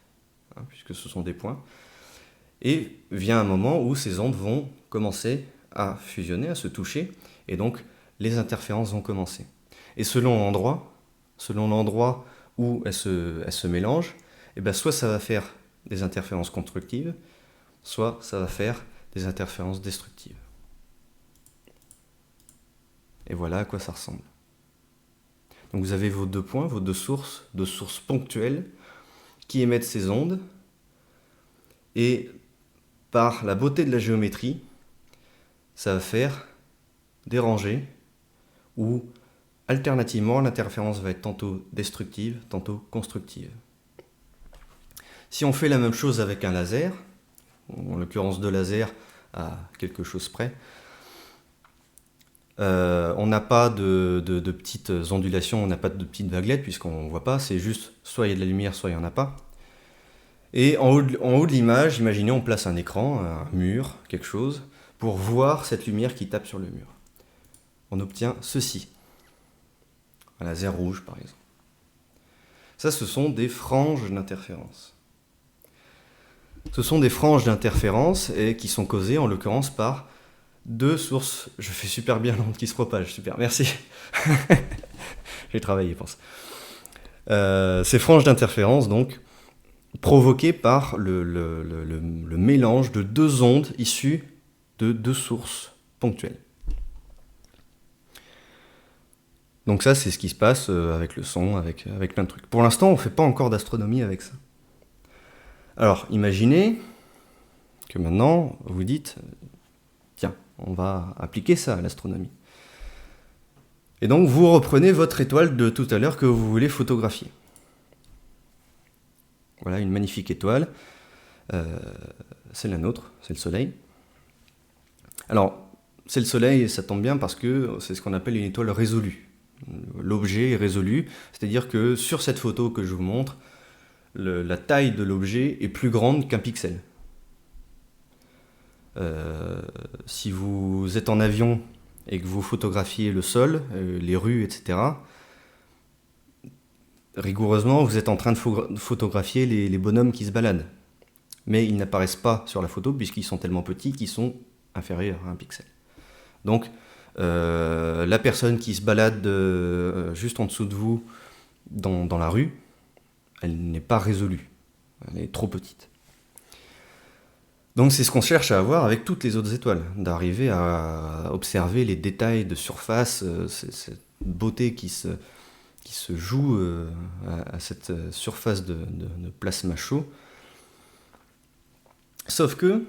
puisque ce sont des points, et vient un moment où ces ondes vont commencer à fusionner, à se toucher, et donc les interférences vont commencer. Et selon l'endroit où elles se mélangent, soit ça va faire des interférences constructives, soit ça va faire des interférences destructives. Et voilà à quoi ça ressemble. Donc vous avez vos deux points, vos deux sources ponctuelles qui émettent ces ondes, et par la beauté de la géométrie, ça va faire des rangées où Alternativement, l'interférence va être tantôt destructive, tantôt constructive. Si on fait la même chose avec un laser, en l'occurrence deux lasers à quelque chose près, on n'a pas de petites ondulations, on n'a pas de petites vaguelettes puisqu'on ne voit pas, c'est juste soit il y a de la lumière, soit il n'y en a pas. Et en haut de l'image, imaginez on place un écran, un mur, quelque chose, pour voir cette lumière qui tape sur le mur. On obtient ceci. Un laser rouge par exemple. Ça, ce sont des franges d'interférence. Ce sont des franges d'interférence qui sont causées en l'occurrence par deux sources. Je fais super bien l'onde qui se propage, super, merci. J'ai travaillé pour ça. Ces franges d'interférence, donc, provoquées par le mélange de deux ondes issues de deux sources ponctuelles. Donc ça, c'est ce qui se passe avec le son, avec plein de trucs. Pour l'instant, on ne fait pas encore d'astronomie avec ça. Alors, imaginez que maintenant, vous dites, tiens, on va appliquer ça à l'astronomie. Et donc, vous reprenez votre étoile de tout à l'heure que vous voulez photographier. Voilà, une magnifique étoile. C'est la nôtre, c'est le Soleil. Alors, c'est le Soleil, et ça tombe bien parce que c'est ce qu'on appelle une étoile résolue. L'objet est résolu, c'est-à-dire que sur cette photo que je vous montre, la taille de l'objet est plus grande qu'un pixel. Si vous êtes en avion et que vous photographiez le sol, les rues, etc., rigoureusement, vous êtes en train de photographier les bonhommes qui se baladent. Mais ils n'apparaissent pas sur la photo puisqu'ils sont tellement petits qu'ils sont inférieurs à un pixel. Donc, la personne qui se balade juste en dessous de vous dans la rue, elle n'est pas résolue. Elle est trop petite. Donc c'est ce qu'on cherche à avoir avec toutes les autres étoiles, d'arriver à observer les détails de surface, cette beauté qui se joue à cette surface de plasma chaud. Sauf que,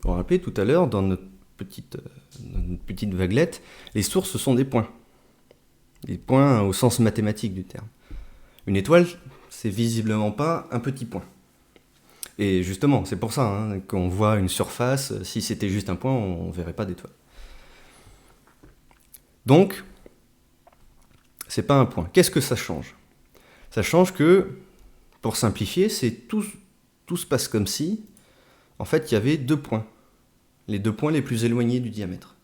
on rappelait tout à l'heure, dans notre petite vaguelette, les sources sont des points. Des points au sens mathématique du terme. Une étoile, c'est visiblement pas un petit point. Et justement, c'est pour ça qu'on voit une surface. Si c'était juste un point, on ne verrait pas d'étoile. Donc, c'est pas un point. Qu'est-ce que ça change? Ça change que, pour simplifier, tout se passe comme si, en fait, il y avait deux points. Les deux points les plus éloignés du diamètre.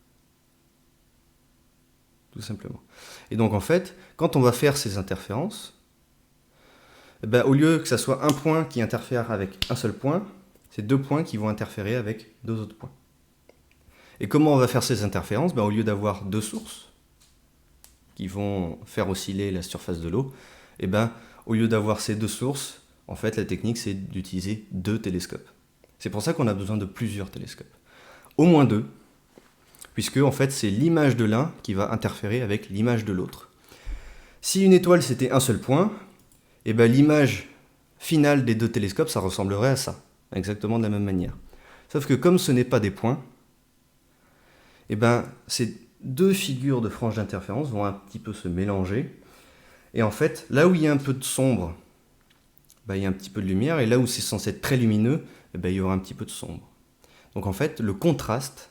Tout simplement. Et donc, en fait, quand on va faire ces interférences, au lieu que ça soit un point qui interfère avec un seul point, c'est deux points qui vont interférer avec deux autres points. Et comment on va faire ces interférences? Au lieu d'avoir deux sources qui vont faire osciller la surface de l'eau, au lieu d'avoir ces deux sources, en fait, la technique, c'est d'utiliser deux télescopes. C'est pour ça qu'on a besoin de plusieurs télescopes. Au moins deux, puisque en fait, c'est l'image de l'un qui va interférer avec l'image de l'autre. Si une étoile, c'était un seul point, l'image finale des deux télescopes, ça ressemblerait à ça, exactement de la même manière. Sauf que comme ce n'est pas des points, ces deux figures de franges d'interférence vont un petit peu se mélanger. Et en fait, là où il y a un peu de sombre, il y a un petit peu de lumière, et là où c'est censé être très lumineux, il y aura un petit peu de sombre. Donc en fait, le contraste,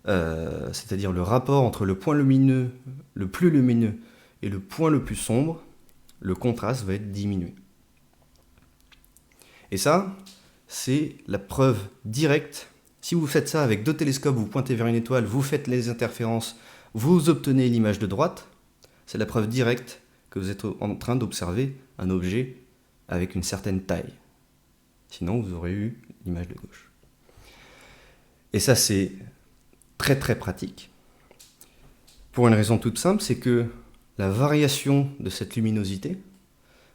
c'est-à-dire le rapport entre le point lumineux, le plus lumineux, et le point le plus sombre, le contraste va être diminué. Et ça, c'est la preuve directe. Si vous faites ça avec deux télescopes, vous pointez vers une étoile, vous faites les interférences, vous obtenez l'image de droite, c'est la preuve directe que vous êtes en train d'observer un objet avec une certaine taille. Sinon, vous aurez eu l'image de gauche. Et ça, c'est très très pratique. Pour une raison toute simple, c'est que la variation de cette luminosité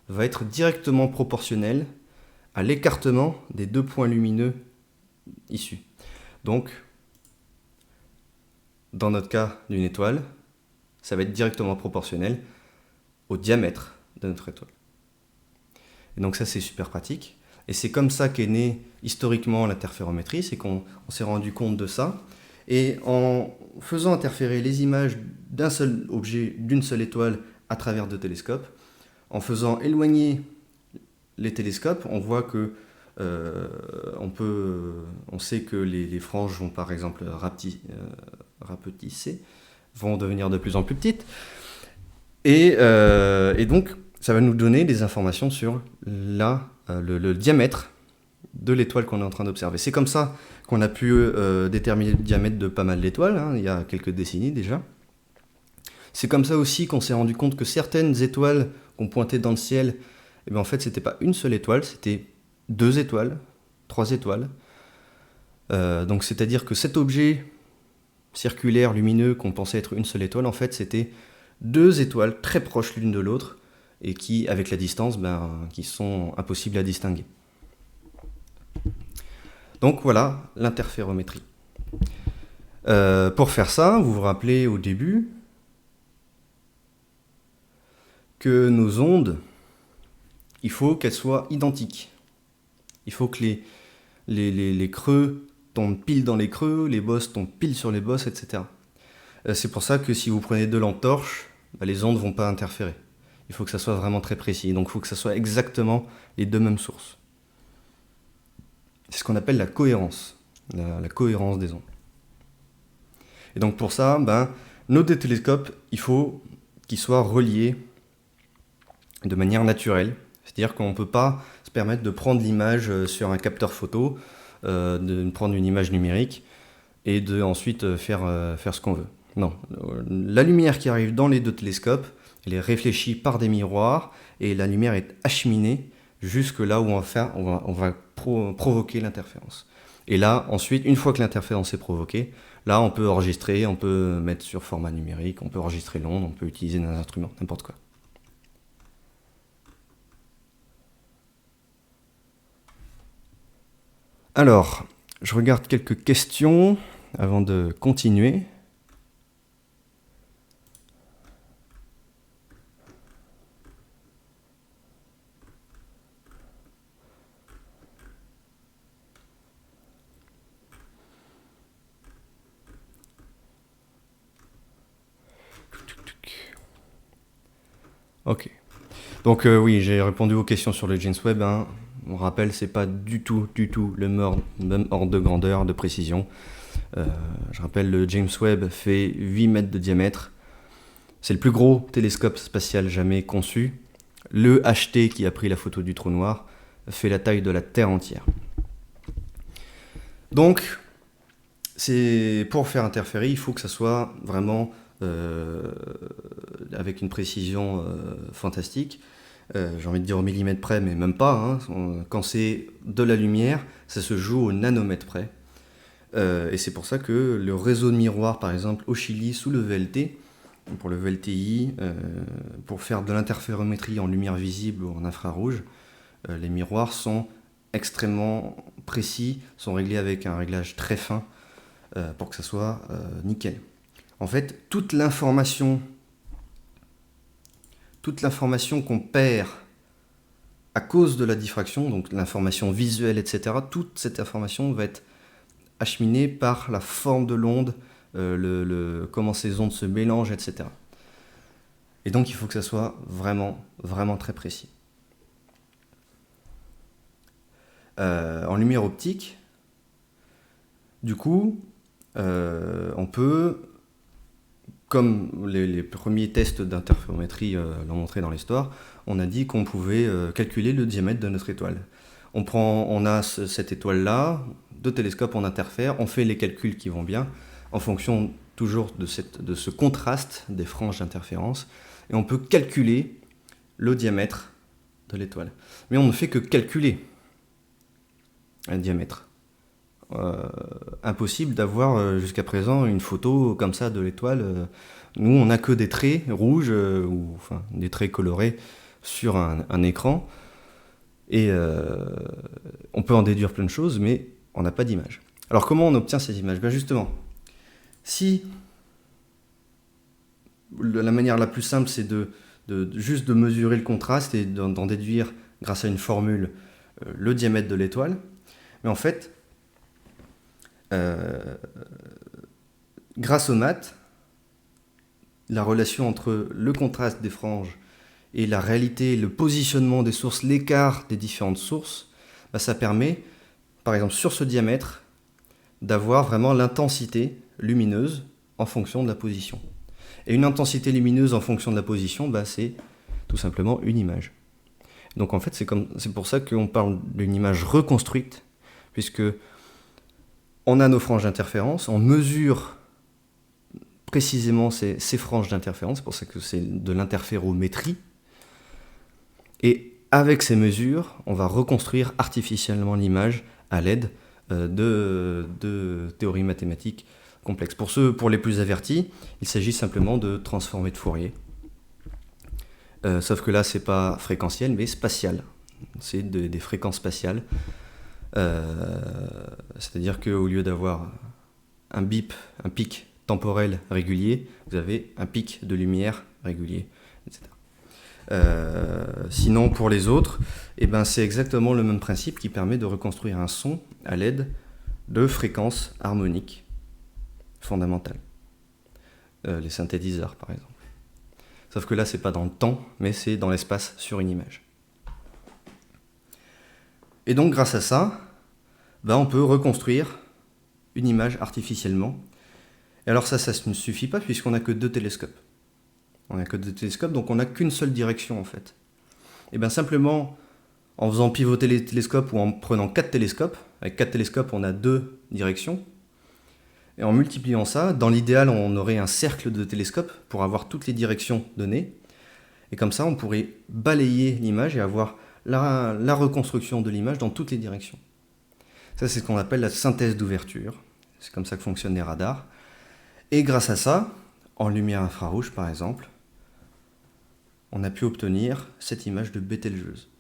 va être directement proportionnelle à l'écartement des deux points lumineux issus. Donc, dans notre cas d'une étoile, ça va être directement proportionnel au diamètre de notre étoile. Et donc ça, c'est super pratique. Et c'est comme ça qu'est née historiquement l'interférométrie, c'est qu'on s'est rendu compte de ça. Et en faisant interférer les images d'un seul objet, d'une seule étoile, à travers deux télescopes, en faisant éloigner les télescopes, on voit que on sait que les franges vont par exemple rapetisser, vont devenir de plus en plus petites, et donc ça va nous donner des informations sur le diamètre de l'étoile qu'on est en train d'observer. C'est comme ça qu'on a pu déterminer le diamètre de pas mal d'étoiles, hein, il y a quelques décennies déjà. C'est comme ça aussi qu'on s'est rendu compte que certaines étoiles qu'on pointait dans le ciel, eh bien en fait, c'était pas une seule étoile, c'était 2 étoiles, 3 étoiles. Donc c'est-à-dire que cet objet circulaire lumineux qu'on pensait être une seule étoile, en fait, c'était 2 étoiles très proches l'une de l'autre et qui, avec la distance, qui sont impossibles à distinguer. Donc voilà l'interférométrie. Pour faire ça, vous vous rappelez au début que nos ondes, il faut qu'elles soient identiques. Il faut que les creux tombent pile dans les creux, les bosses tombent pile sur les bosses, etc. C'est pour ça que si vous prenez 2 lampes torches, les ondes ne vont pas interférer. Il faut que ça soit vraiment très précis. Donc il faut que ça soit exactement les 2 mêmes sources. C'est ce qu'on appelle la cohérence, la cohérence des ondes. Et donc pour ça, nos deux télescopes, il faut qu'ils soient reliés de manière naturelle. C'est-à-dire qu'on ne peut pas se permettre de prendre l'image sur un capteur photo, de prendre une image numérique et de ensuite faire ce qu'on veut. Non, la lumière qui arrive dans les deux télescopes, elle est réfléchie par des miroirs et la lumière est acheminée jusque là où on va provoquer l'interférence. Et là, ensuite, une fois que l'interférence est provoquée, là, on peut enregistrer, on peut mettre sur format numérique, on peut enregistrer l'onde, on peut utiliser un instrument, n'importe quoi. Alors, je regarde quelques questions avant de continuer. Ok. Donc oui, j'ai répondu aux questions sur le James Webb. Hein. On rappelle, c'est pas du tout le même ordre de grandeur, de précision. Je rappelle, le James Webb fait 8 mètres de diamètre. C'est le plus gros télescope spatial jamais conçu. Le HT qui a pris la photo du trou noir fait la taille de la Terre entière. Donc, pour faire interférer, il faut que ça soit vraiment avec une précision fantastique. J'ai envie de dire au millimètre près, mais même pas. Hein. Quand c'est de la lumière, ça se joue au nanomètre près. Et c'est pour ça que le réseau de miroirs, par exemple, au Chili, sous le VLT, pour le VLTI, pour faire de l'interférométrie en lumière visible ou en infrarouge, les miroirs sont extrêmement précis, sont réglés avec un réglage très fin pour que ça soit nickel. En fait, toute l'information qu'on perd à cause de la diffraction, donc l'information visuelle, etc., toute cette information va être acheminée par la forme de l'onde, comment ces ondes se mélangent, etc. Et donc il faut que ça soit vraiment, vraiment très précis. En lumière optique, du coup, on peut, comme les premiers tests d'interférométrie l'ont montré dans l'histoire, on a dit qu'on pouvait calculer le diamètre de notre étoile. On a cette étoile-là, 2 télescopes, on interfère, on fait les calculs qui vont bien, en fonction toujours de ce contraste des franges d'interférence, et on peut calculer le diamètre de l'étoile. Mais on ne fait que calculer un diamètre. Impossible d'avoir jusqu'à présent une photo comme ça de l'étoile. Nous, on n'a que des traits rouges, des traits colorés sur un écran. Et on peut en déduire plein de choses, mais on n'a pas d'image. Alors comment on obtient ces images ? Justement, si la manière la plus simple, c'est juste de mesurer le contraste et d'en déduire, grâce à une formule, le diamètre de l'étoile. Mais en fait, grâce au mat, la relation entre le contraste des franges et la réalité, le positionnement des sources, l'écart des différentes sources, ça permet, par exemple sur ce diamètre, d'avoir vraiment l'intensité lumineuse en fonction de la position. Et une intensité lumineuse en fonction de la position, c'est tout simplement une image. Donc en fait, c'est pour ça qu'on parle d'une image reconstruite, puisque on a nos franges d'interférence, on mesure précisément ces franges d'interférence, c'est pour ça que c'est de l'interférométrie. Et avec ces mesures, on va reconstruire artificiellement l'image à l'aide de théories mathématiques complexes. Pour les plus avertis, il s'agit simplement de transformées de Fourier. Sauf que là, c'est pas fréquentiel, mais spatial. C'est des fréquences spatiales. C'est-à-dire qu'au lieu d'avoir un pic temporel régulier, vous avez un pic de lumière régulier, etc. Sinon, pour les autres, c'est exactement le même principe qui permet de reconstruire un son à l'aide de fréquences harmoniques fondamentales. Les synthétiseurs, par exemple. Sauf que là, c'est pas dans le temps, mais c'est dans l'espace sur une image. Et donc, grâce à ça, on peut reconstruire une image artificiellement. Et alors ça ne suffit pas puisqu'on n'a que 2 télescopes. On n'a que 2 télescopes, donc on n'a qu'une seule direction en fait. Et bien simplement, en faisant pivoter les télescopes ou en prenant 4 télescopes, avec 4 télescopes on a 2 directions, et en multipliant ça, dans l'idéal on aurait un cercle de télescopes pour avoir toutes les directions données, et comme ça on pourrait balayer l'image et avoir la reconstruction de l'image dans toutes les directions. Ça c'est ce qu'on appelle la synthèse d'ouverture, c'est comme ça que fonctionnent les radars. Et grâce à ça, en lumière infrarouge par exemple, on a pu obtenir cette image de Bételgeuse.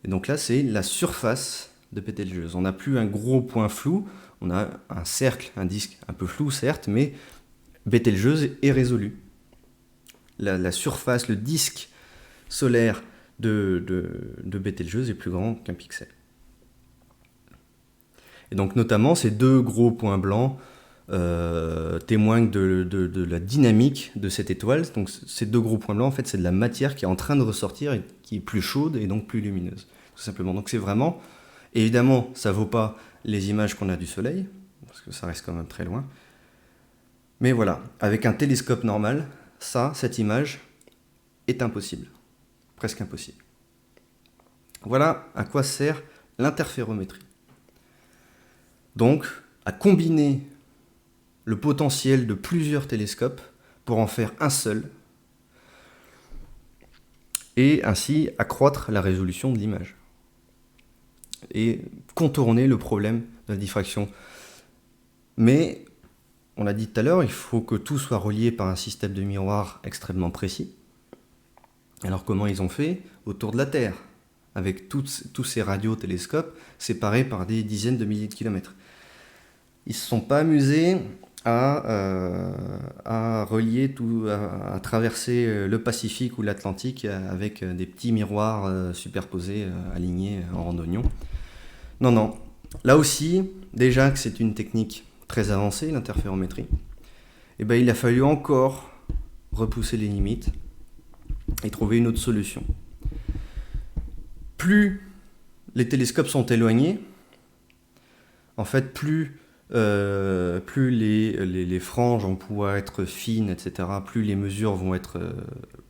Et donc là, c'est la surface de Bételgeuse. On n'a plus un gros point flou, on a un cercle, un disque un peu flou certes, mais Bételgeuse est résolu. La surface, le disque solaire de Bételgeuse est plus grand qu'un pixel. Et donc notamment ces 2 gros points blancs témoignent de la dynamique de cette étoile. Donc ces 2 gros points blancs, en fait, c'est de la matière qui est en train de ressortir et qui est plus chaude et donc plus lumineuse, tout simplement. Donc c'est vraiment, évidemment, ça vaut pas les images qu'on a du Soleil, parce que ça reste quand même très loin. Mais voilà, avec un télescope normal, cette image est impossible, presque impossible. Voilà à quoi sert l'interférométrie. Donc, à combiner le potentiel de plusieurs télescopes pour en faire un seul et ainsi accroître la résolution de l'image et contourner le problème de la diffraction. Mais, on l'a dit tout à l'heure, il faut que tout soit relié par un système de miroir extrêmement précis. Alors comment ils ont fait? Autour de la Terre, avec tous ces radiotélescopes séparés par des dizaines de milliers de kilomètres. Ils ne se sont pas amusés à relier tout, à traverser le Pacifique ou l'Atlantique avec des petits miroirs superposés, alignés en rondognon. Non. Là aussi, déjà que c'est une technique très avancée, l'interférométrie, il a fallu encore repousser les limites et trouver une autre solution. Plus les télescopes sont éloignés, en fait, plus les franges vont pouvoir être fines, etc., plus les mesures vont être,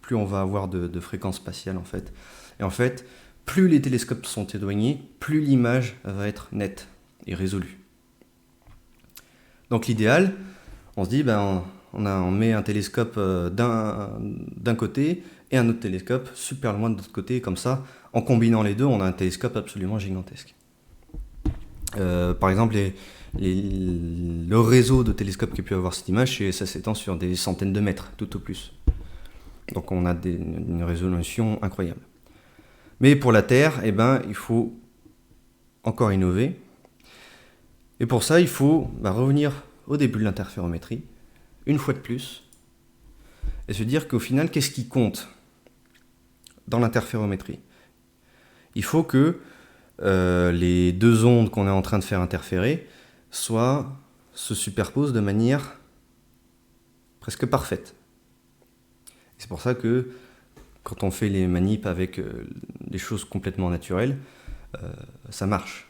plus on va avoir de fréquences spatiales, en fait. Et en fait, plus les télescopes sont éloignés, plus l'image va être nette et résolue. Donc l'idéal, on se dit, on met un télescope d'un côté et un autre télescope super loin de l'autre côté, comme ça, en combinant les deux, on a un télescope absolument gigantesque. Par exemple, le réseau de télescopes qui a pu avoir cette image, ça s'étend sur des centaines de mètres, tout au plus. Donc on a une résolution incroyable. Mais pour la Terre, il faut encore innover. Et pour ça, il faut revenir au début de l'interférométrie, une fois de plus, et se dire qu'au final, qu'est-ce qui compte dans l'interférométrie? Il faut que les 2 ondes qu'on est en train de faire interférer soit se superposent de manière presque parfaite. C'est pour ça que quand on fait les manips avec des choses complètement naturelles, ça marche.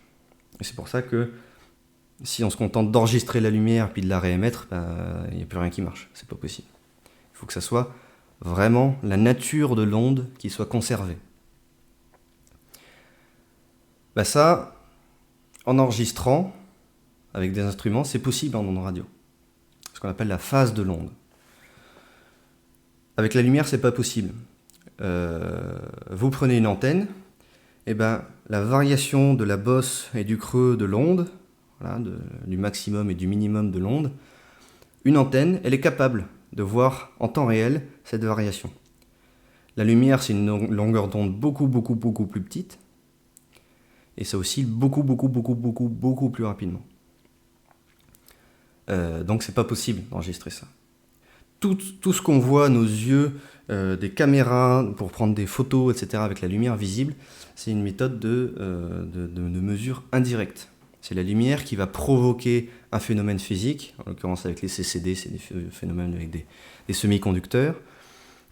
Et c'est pour ça que si on se contente d'enregistrer la lumière puis de la réémettre, il n'y a plus rien qui marche. C'est pas possible. Il faut que ça soit vraiment la nature de l'onde qui soit conservée. Ça, en enregistrant avec des instruments, c'est possible en onde radio. Ce qu'on appelle la phase de l'onde. Avec la lumière, c'est pas possible. Vous prenez une antenne, et la variation de la bosse et du creux de l'onde, voilà, du maximum et du minimum de l'onde, une antenne, elle est capable de voir en temps réel cette variation. La lumière, c'est une longueur d'onde beaucoup plus petite, et ça oscille beaucoup plus rapidement. Donc c'est pas possible d'enregistrer ça. Tout ce qu'on voit à nos yeux, des caméras pour prendre des photos, etc., avec la lumière visible, c'est une méthode de mesure indirecte. C'est la lumière qui va provoquer un phénomène physique, en l'occurrence avec les CCD, c'est des phénomènes avec des semi-conducteurs,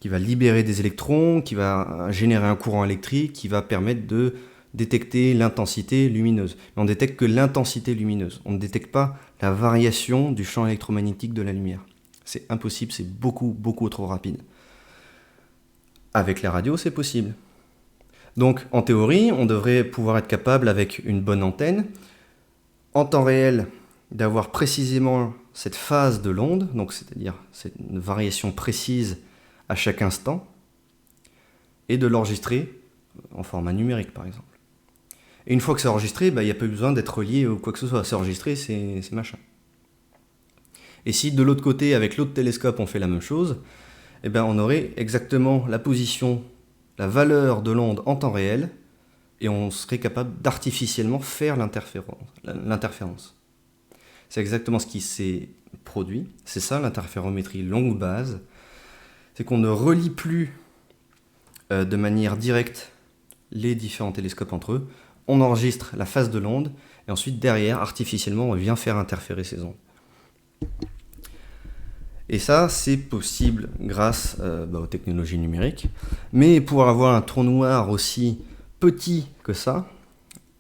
qui va libérer des électrons, qui va générer un courant électrique, qui va permettre de détecter l'intensité lumineuse. Mais on ne détecte que l'intensité lumineuse. On ne détecte pas la variation du champ électromagnétique de la lumière. C'est impossible, c'est beaucoup trop rapide. Avec la radio, c'est possible. Donc, en théorie, on devrait pouvoir être capable, avec une bonne antenne, en temps réel, d'avoir précisément cette phase de l'onde, donc c'est-à-dire une variation précise à chaque instant, et de l'enregistrer en format numérique, par exemple. Et une fois que c'est enregistré, il n'y a pas besoin d'être relié ou quoi que ce soit. C'est enregistré, c'est machin. Et si de l'autre côté, avec l'autre télescope, on fait la même chose, on aurait exactement la position, la valeur de l'onde en temps réel, et on serait capable d'artificiellement faire l'interférence. C'est exactement ce qui s'est produit. C'est ça l'interférométrie longue base. C'est qu'on ne relie plus de manière directe les différents télescopes entre eux. On enregistre la phase de l'onde, et ensuite, derrière, artificiellement, on vient faire interférer ces ondes. Et ça, c'est possible grâce aux technologies numériques. Mais pour avoir un trou noir aussi petit que ça,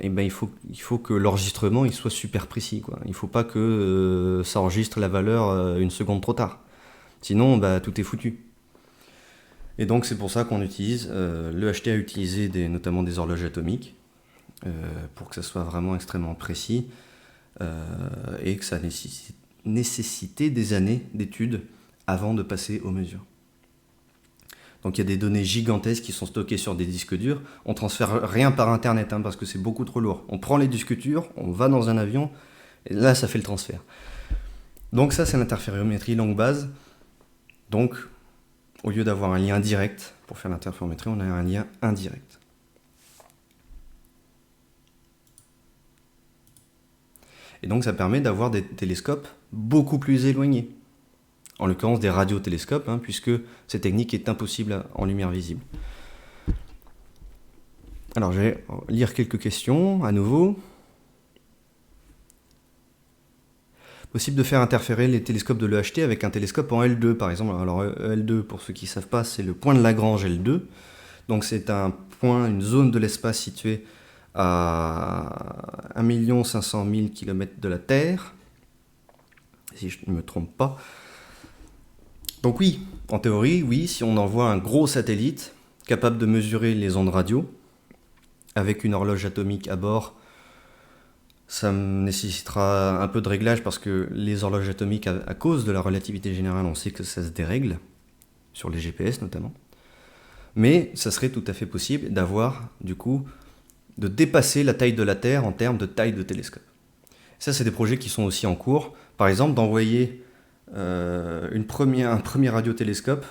il faut que l'enregistrement il soit super précis, quoi. Il ne faut pas que ça enregistre la valeur une seconde trop tard. Sinon, tout est foutu. Et donc, c'est pour ça qu'on utilise, l'EHT a utilisé notamment des horloges atomiques, pour que ça soit vraiment extrêmement précis, et que ça nécessité des années d'études avant de passer aux mesures. Donc il y a des données gigantesques qui sont stockées sur des disques durs. On ne transfère rien par internet parce que c'est beaucoup trop lourd. On prend les disques durs, on va dans un avion, et là ça fait le transfert. Donc ça c'est l'interférométrie longue base. Donc au lieu d'avoir un lien direct pour faire l'interférométrie, on a un lien indirect. Et donc ça permet d'avoir des télescopes beaucoup plus éloignés. En l'occurrence des radiotélescopes, puisque cette technique est impossible en lumière visible. Alors je vais lire quelques questions à nouveau. Possible de faire interférer les télescopes de l'EHT avec un télescope en L2 par exemple. Alors L2, pour ceux qui ne savent pas, c'est le point de Lagrange L2. Donc c'est un point, une zone de l'espace située à 1 500 000 km de la Terre, si je ne me trompe pas. Donc oui, en théorie, oui, si on envoie un gros satellite capable de mesurer les ondes radio, avec une horloge atomique à bord, ça nécessitera un peu de réglage parce que les horloges atomiques, à cause de la relativité générale, on sait que ça se dérègle, sur les GPS notamment. Mais ça serait tout à fait possible d'avoir, du coup, de dépasser la taille de la Terre en termes de taille de télescope. Ça, c'est des projets qui sont aussi en cours. Par exemple, d'envoyer un premier radiotélescope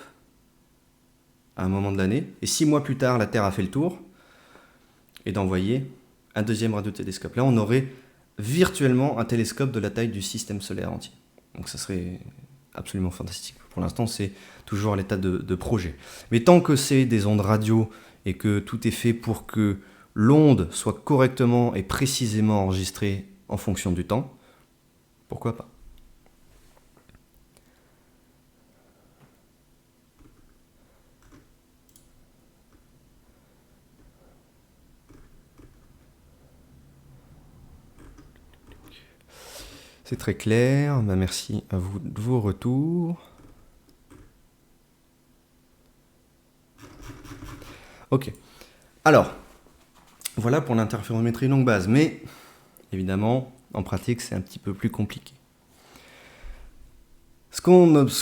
à un moment de l'année, et 6 mois plus tard, la Terre a fait le tour, et d'envoyer un deuxième radiotélescope. Là, on aurait virtuellement un télescope de la taille du système solaire entier. Donc ça serait absolument fantastique. Pour l'instant, c'est toujours à l'état de projet. Mais tant que c'est des ondes radio et que tout est fait pour que l'onde soit correctement et précisément enregistrée en fonction du temps, Pourquoi pas? C'est très clair. Bah, merci à vous de vos retours. Ok. Alors, voilà pour l'interférométrie longue base. Mais, évidemment, en pratique, c'est un petit peu plus compliqué. Ce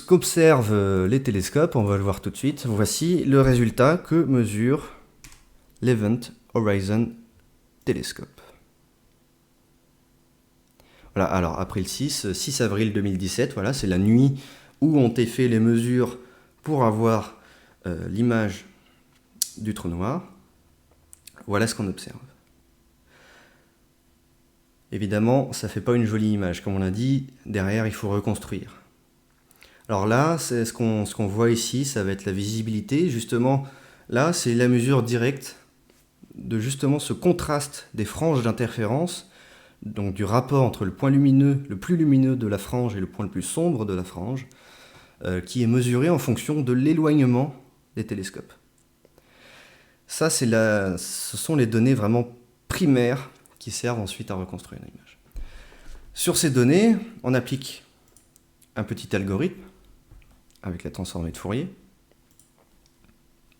qu'observent les télescopes, on va le voir tout de suite. Voici le résultat que mesure l'Event Horizon Telescope. Voilà, alors après le 6 avril 2017, voilà, c'est la nuit où ont été fait les mesures pour avoir l'image du trou noir. Voilà ce qu'on observe. Évidemment, ça ne fait pas une jolie image. Comme on l'a dit, derrière, il faut reconstruire. Alors là, c'est ce qu'on voit ici, ça va être la visibilité. Justement, là, c'est la mesure directe de justement ce contraste des franges d'interférence, donc du rapport entre le point lumineux, le plus lumineux de la frange et le point le plus sombre de la frange, qui est mesuré en fonction de l'éloignement des télescopes. Ça, ce sont les données vraiment primaires qui servent ensuite à reconstruire une image. Sur ces données, on applique un petit algorithme avec la transformée de Fourier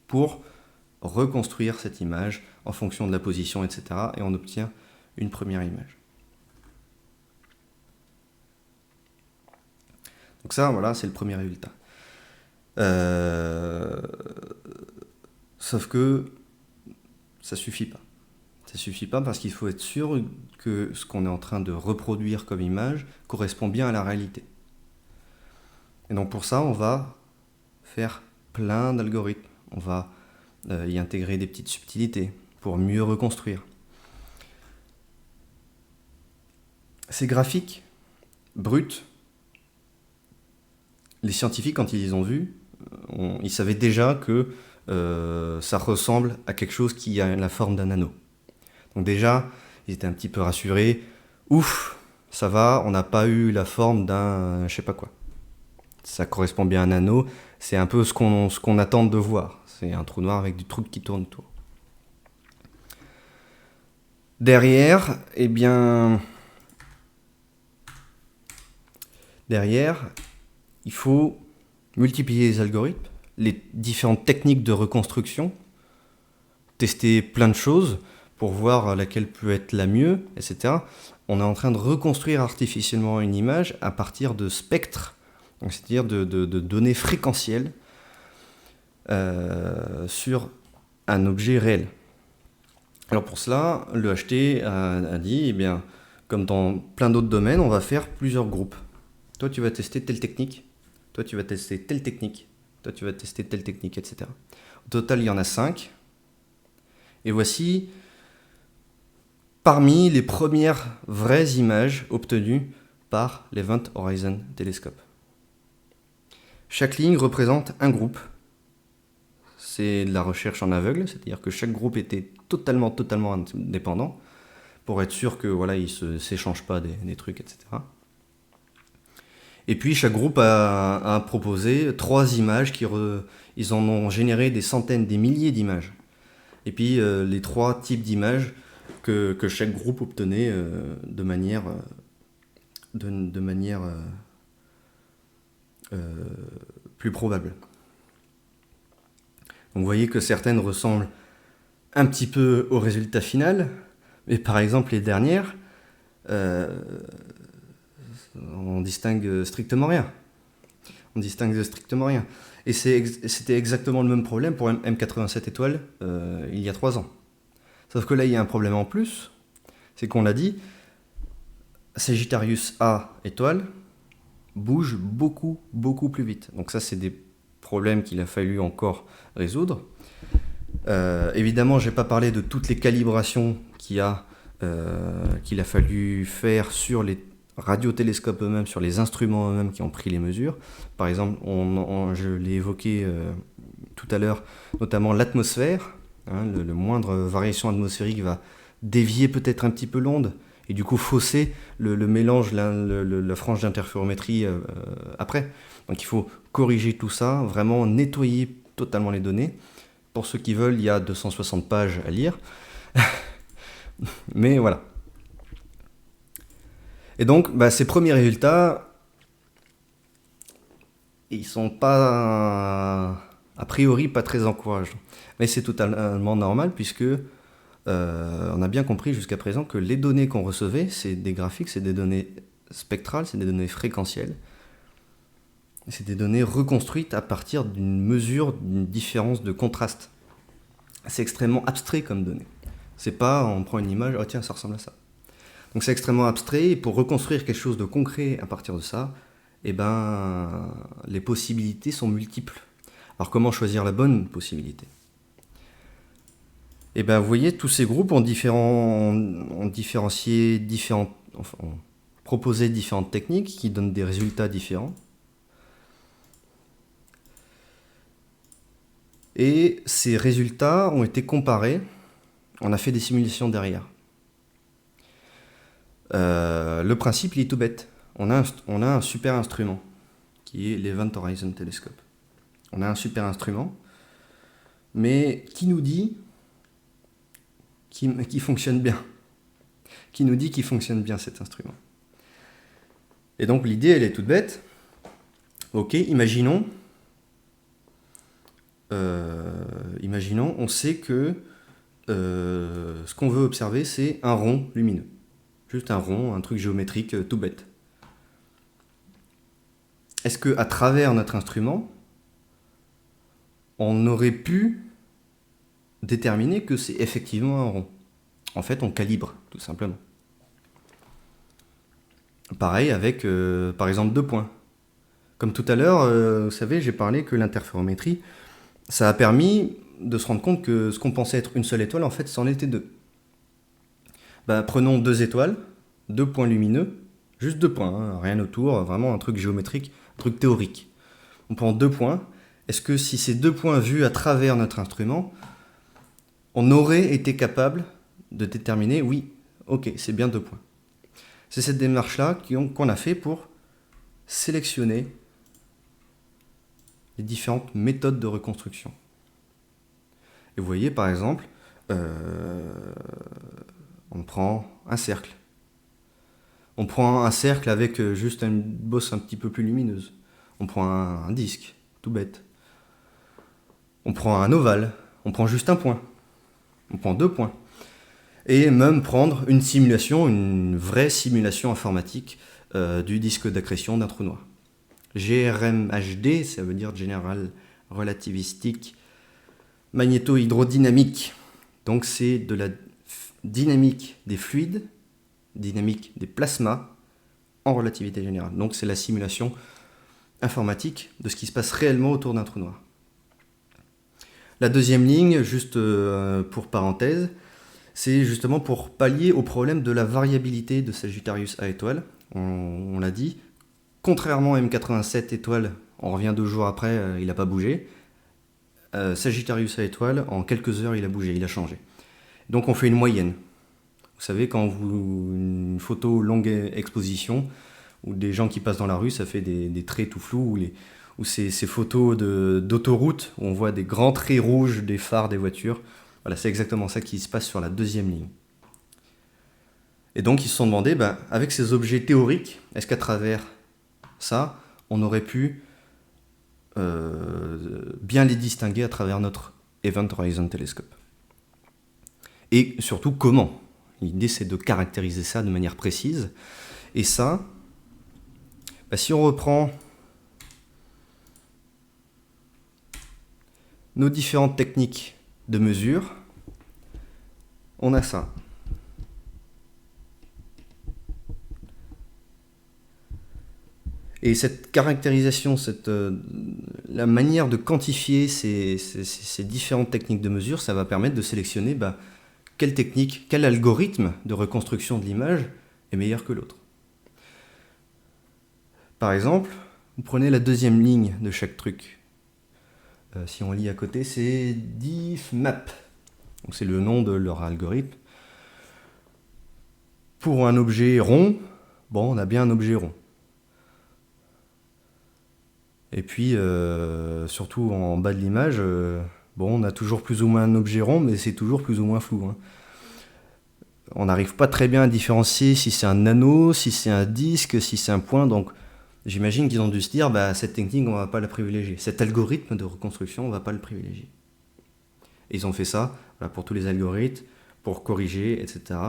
pour reconstruire cette image en fonction de la position, etc. Et on obtient une première image. Donc ça, voilà, c'est le premier résultat. Sauf que ça suffit pas. Ça suffit pas parce qu'il faut être sûr que ce qu'on est en train de reproduire comme image correspond bien à la réalité. Et donc pour ça, on va faire plein d'algorithmes. On va y intégrer des petites subtilités pour mieux reconstruire. Ces graphiques bruts, les scientifiques, quand ils les ont vus, ils savaient déjà que ça ressemble à quelque chose qui a la forme d'un anneau. Donc déjà, ils étaient un petit peu rassurés. Ouf, ça va, on n'a pas eu la forme d'un je sais pas quoi. Ça correspond bien à un anneau. C'est un peu ce qu'on attend de voir. C'est un trou noir avec du truc qui tourne autour. Derrière, eh bien... Derrière, il faut multiplier les algorithmes, les différentes techniques de reconstruction, tester plein de choses pour voir laquelle peut être la mieux, etc. On est en train de reconstruire artificiellement une image à partir de spectres, donc c'est-à-dire de données fréquentielles sur un objet réel. Alors pour cela, le HT a dit, eh bien, comme dans plein d'autres domaines, on va faire plusieurs groupes. Toi, tu vas tester telle technique, toi, tu vas tester telle technique, toi, tu vas tester telle technique, etc. Au total, il y en a 5. Et voici parmi les premières vraies images obtenues par l'Event Horizon Telescope. Chaque ligne représente un groupe. C'est de la recherche en aveugle, c'est-à-dire que chaque groupe était totalement indépendant pour être sûr que voilà, ils ne s'échangent pas des trucs, etc. Et puis chaque groupe a proposé 3 images ils en ont généré des centaines, des milliers d'images. Et puis les 3 types d'images que chaque groupe obtenait de manière plus probable. Donc vous voyez que certaines ressemblent un petit peu au résultat final, mais par exemple les dernières, on distingue strictement rien. On distingue strictement rien. Et c'était exactement le même problème pour M87 étoiles il y a 3 ans. Sauf que là, il y a un problème en plus, c'est qu'on l'a dit, Sagittarius A étoile bouge beaucoup plus vite. Donc ça, c'est des problèmes qu'il a fallu encore résoudre. Évidemment, je n'ai pas parlé de toutes les calibrations qu'il a fallu faire sur les radiotélescopes eux-mêmes, sur les instruments eux-mêmes qui ont pris les mesures. Par exemple, je l'ai évoqué tout à l'heure, notamment l'atmosphère. Le moindre variation atmosphérique va dévier peut-être un petit peu l'onde. et du coup fausser le mélange, la frange d'interférométrie après. Donc il faut corriger tout ça, vraiment nettoyer totalement les données. Pour ceux qui veulent, il y a 260 pages à lire. Mais voilà. Et donc, ces premiers résultats, ils sont pas, a priori, pas très encourageants. Mais c'est totalement normal puisque on a bien compris jusqu'à présent que les données qu'on recevait, c'est des graphiques, c'est des données spectrales, c'est des données fréquentielles. C'est des données reconstruites à partir d'une mesure, d'une différence de contraste. C'est extrêmement abstrait comme données. C'est pas, on prend une image, oh tiens, ça ressemble à ça. Donc c'est extrêmement abstrait, et pour reconstruire quelque chose de concret à partir de ça, les possibilités sont multiples. Alors comment choisir la bonne possibilité? Vous voyez, tous ces groupes ont proposé différentes techniques qui donnent des résultats différents. Et ces résultats ont été comparés. On a fait des simulations derrière. Le principe, il est tout bête. On a un super instrument, qui est l'Event Horizon Telescope. On a un super instrument, mais qui nous dit qu'il fonctionne bien? Qui nous dit qu'il fonctionne bien, cet instrument? Et donc l'idée, elle est toute bête. Ok, imaginons, on sait que ce qu'on veut observer, c'est un rond lumineux. Juste un rond, un truc géométrique tout bête. Est-ce qu'à travers notre instrument, on aurait pu déterminer que c'est effectivement un rond? En fait, on calibre, tout simplement. Pareil avec, par exemple, 2 points. Comme tout à l'heure, vous savez, j'ai parlé que l'interférométrie, ça a permis de se rendre compte que ce qu'on pensait être une seule étoile, en fait, c'en était 2. Prenons 2 étoiles, 2 points lumineux, juste 2 points, hein, rien autour, vraiment un truc géométrique, un truc théorique. On prend 2 points. Est-ce que si ces 2 points vus à travers notre instrument, on aurait été capable de déterminer, oui, ok, c'est bien 2 points? C'est cette démarche-là qu'on a fait pour sélectionner les différentes méthodes de reconstruction. Et vous voyez, par exemple, on prend un cercle. On prend un cercle avec juste une bosse un petit peu plus lumineuse. On prend un disque, tout bête. On prend un ovale. On prend juste un point. On prend 2 points. Et même prendre une simulation, une vraie simulation informatique du disque d'accrétion d'un trou noir. GRMHD, ça veut dire General Relativistic Magnéto-hydrodynamique. Donc c'est de la dynamique des fluides, dynamique des plasmas en relativité générale. Donc c'est la simulation informatique de ce qui se passe réellement autour d'un trou noir. La deuxième ligne, juste pour parenthèse, c'est justement pour pallier au problème de la variabilité de Sagittarius A étoile. On l'a dit, contrairement à M87 étoile, on revient 2 jours après, il n'a pas bougé. Sagittarius A étoile, en quelques heures, il a bougé, il a changé. Donc on fait une moyenne. Vous savez, quand une photo longue exposition, ou des gens qui passent dans la rue, ça fait des traits tout flous, ou ces photos d'autoroute, où on voit des grands traits rouges des phares des voitures. Voilà, c'est exactement ça qui se passe sur la deuxième ligne. Et donc ils se sont demandé, avec ces objets théoriques, est-ce qu'à travers ça, on aurait pu bien les distinguer à travers notre Event Horizon Telescope? Et surtout, comment? L'idée, c'est de caractériser ça de manière précise. Et ça, si on reprend nos différentes techniques de mesure, on a ça. Et cette caractérisation, la manière de quantifier ces différentes techniques de mesure, ça va permettre de sélectionner quelle technique, quel algorithme de reconstruction de l'image est meilleur que l'autre. Par exemple, vous prenez la deuxième ligne de chaque truc. Si on lit à côté, c'est diffmap. Donc c'est le nom de leur algorithme. Pour un objet rond, bon, on a bien un objet rond. Et puis, surtout en bas de l'image, bon, on a toujours plus ou moins un objet rond, mais c'est toujours plus ou moins flou, hein. On n'arrive pas très bien à différencier si c'est un anneau, si c'est un disque, si c'est un point. Donc, j'imagine qu'ils ont dû se dire, bah, cette technique, on ne va pas la privilégier. Cet algorithme de reconstruction, on ne va pas le privilégier. Et ils ont fait ça, voilà, pour tous les algorithmes, pour corriger, etc.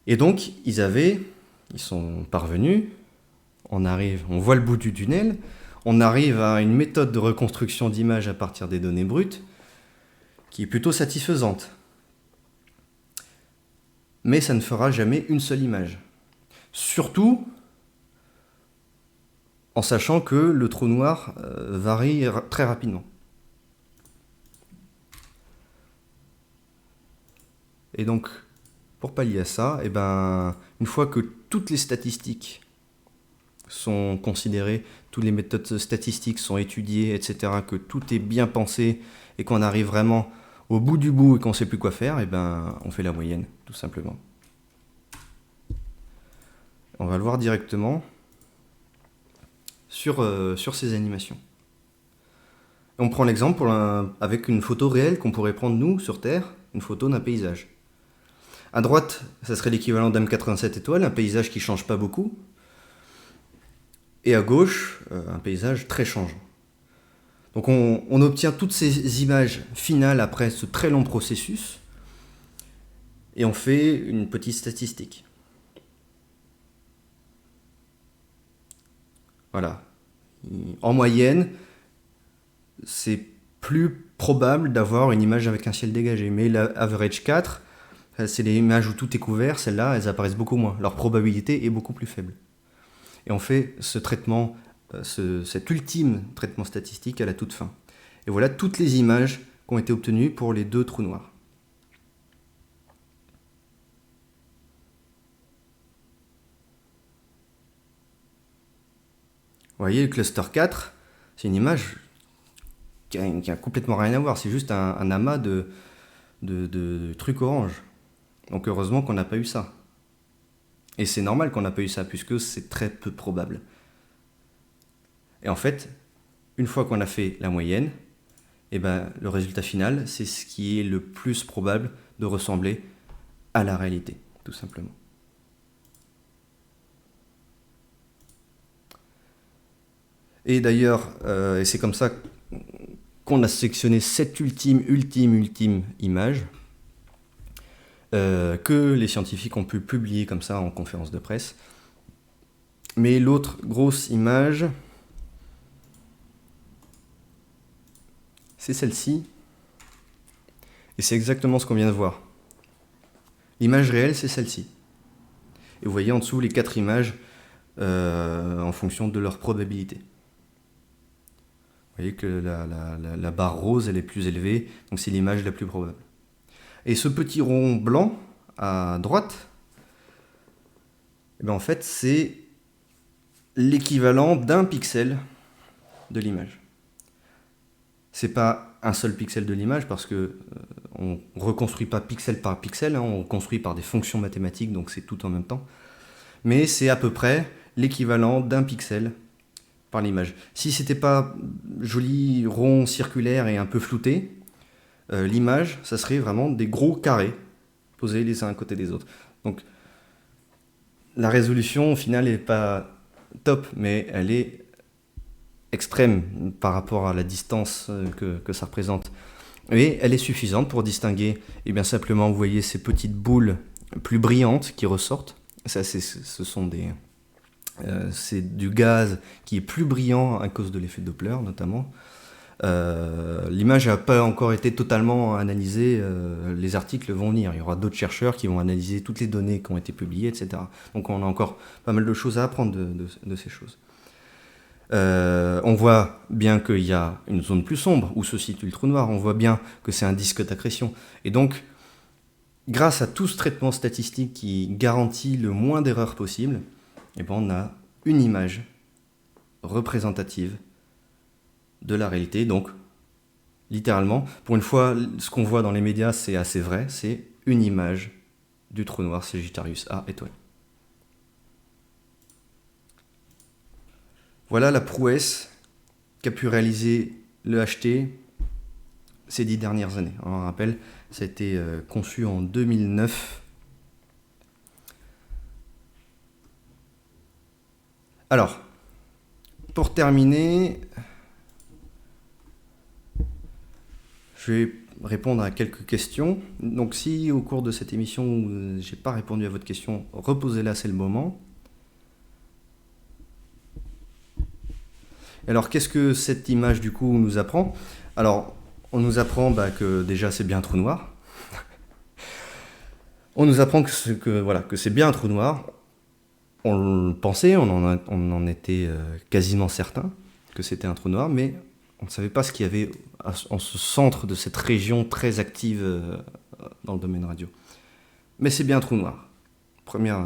Et donc, ils sont parvenus, on voit le bout du tunnel, on arrive à une méthode de reconstruction d'image à partir des données brutes qui est plutôt satisfaisante. Mais ça ne fera jamais une seule image. Surtout en sachant que le trou noir varie très rapidement. Et donc, pour pallier à ça, une fois que toutes les statistiques sont considérées, toutes les méthodes statistiques sont étudiées, etc., que tout est bien pensé et qu'on arrive vraiment au bout du bout et qu'on ne sait plus quoi faire, on fait la moyenne, tout simplement. On va le voir directement sur ces animations. On prend l'exemple avec une photo réelle qu'on pourrait prendre nous sur Terre, une photo d'un paysage. À droite, ça serait l'équivalent d'M87 étoiles, un paysage qui ne change pas beaucoup. Et à gauche, un paysage très changeant. Donc on obtient toutes ces images finales après ce très long processus et on fait une petite statistique. Voilà. En moyenne, c'est plus probable d'avoir une image avec un ciel dégagé. Mais la average 4, c'est les images où tout est couvert, celles-là, elles apparaissent beaucoup moins. Leur probabilité est beaucoup plus faible. Et on fait ce traitement, cet ultime traitement statistique à la toute fin. Et voilà toutes les images qui ont été obtenues pour les deux trous noirs. Vous voyez, le cluster 4, c'est une image qui a complètement rien à voir. C'est juste un amas de trucs orange. Donc heureusement qu'on n'a pas eu ça. Et c'est normal qu'on n'a pas eu ça, puisque c'est très peu probable. Et en fait, une fois qu'on a fait la moyenne, le résultat final, c'est ce qui est le plus probable de ressembler à la réalité, tout simplement. Et d'ailleurs, et c'est comme ça qu'on a sélectionné cette ultime image que les scientifiques ont pu publier comme ça en conférence de presse. Mais l'autre grosse image, c'est celle-ci. Et c'est exactement ce qu'on vient de voir. L'image réelle, c'est celle-ci. Et vous voyez en dessous les 4 images en fonction de leur probabilité. Vous voyez que la barre rose, elle est plus élevée, donc c'est l'image la plus probable. Et ce petit rond blanc à droite, en fait, c'est l'équivalent d'un pixel de l'image. C'est pas un seul pixel de l'image parce que on reconstruit pas pixel par pixel, hein, on construit par des fonctions mathématiques, donc c'est tout en même temps. Mais c'est à peu près l'équivalent d'un pixel par l'image. Si c'était pas joli, rond, circulaire et un peu flouté, l'image, ça serait vraiment des gros carrés posés les uns à côté des autres. Donc la résolution au final n'est pas top, mais elle est extrême par rapport à la distance que ça représente. Et elle est suffisante pour distinguer, simplement, vous voyez ces petites boules plus brillantes qui ressortent. Ça, c'est du gaz qui est plus brillant à cause de l'effet Doppler, notamment. L'image n'a pas encore été totalement analysée, les articles vont venir. Il y aura d'autres chercheurs qui vont analyser toutes les données qui ont été publiées, etc. Donc on a encore pas mal de choses à apprendre de ces choses. On voit bien qu'il y a une zone plus sombre où se situe le trou noir, on voit bien que c'est un disque d'accrétion. Et donc, grâce à tout ce traitement statistique qui garantit le moins d'erreurs possible, on a une image représentative de la réalité. Donc, littéralement, pour une fois, ce qu'on voit dans les médias, c'est assez vrai, c'est une image du trou noir Sagittarius A étoile. Voilà la prouesse qu'a pu réaliser le HT ces 10 dernières années. On rappelle, ça a été conçu en 2009. Alors, pour terminer, je vais répondre à quelques questions. Donc si au cours de cette émission, je n'ai pas répondu à votre question, reposez-la, c'est le moment. Alors qu'est-ce que cette image du coup nous apprend? Alors on nous apprend que déjà c'est bien un trou noir. On nous apprend que c'est bien un trou noir. On le pensait, on en était quasiment certain que c'était un trou noir, mais on ne savait pas ce qu'il y avait en ce centre de cette région très active dans le domaine radio. Mais c'est bien un trou noir. Première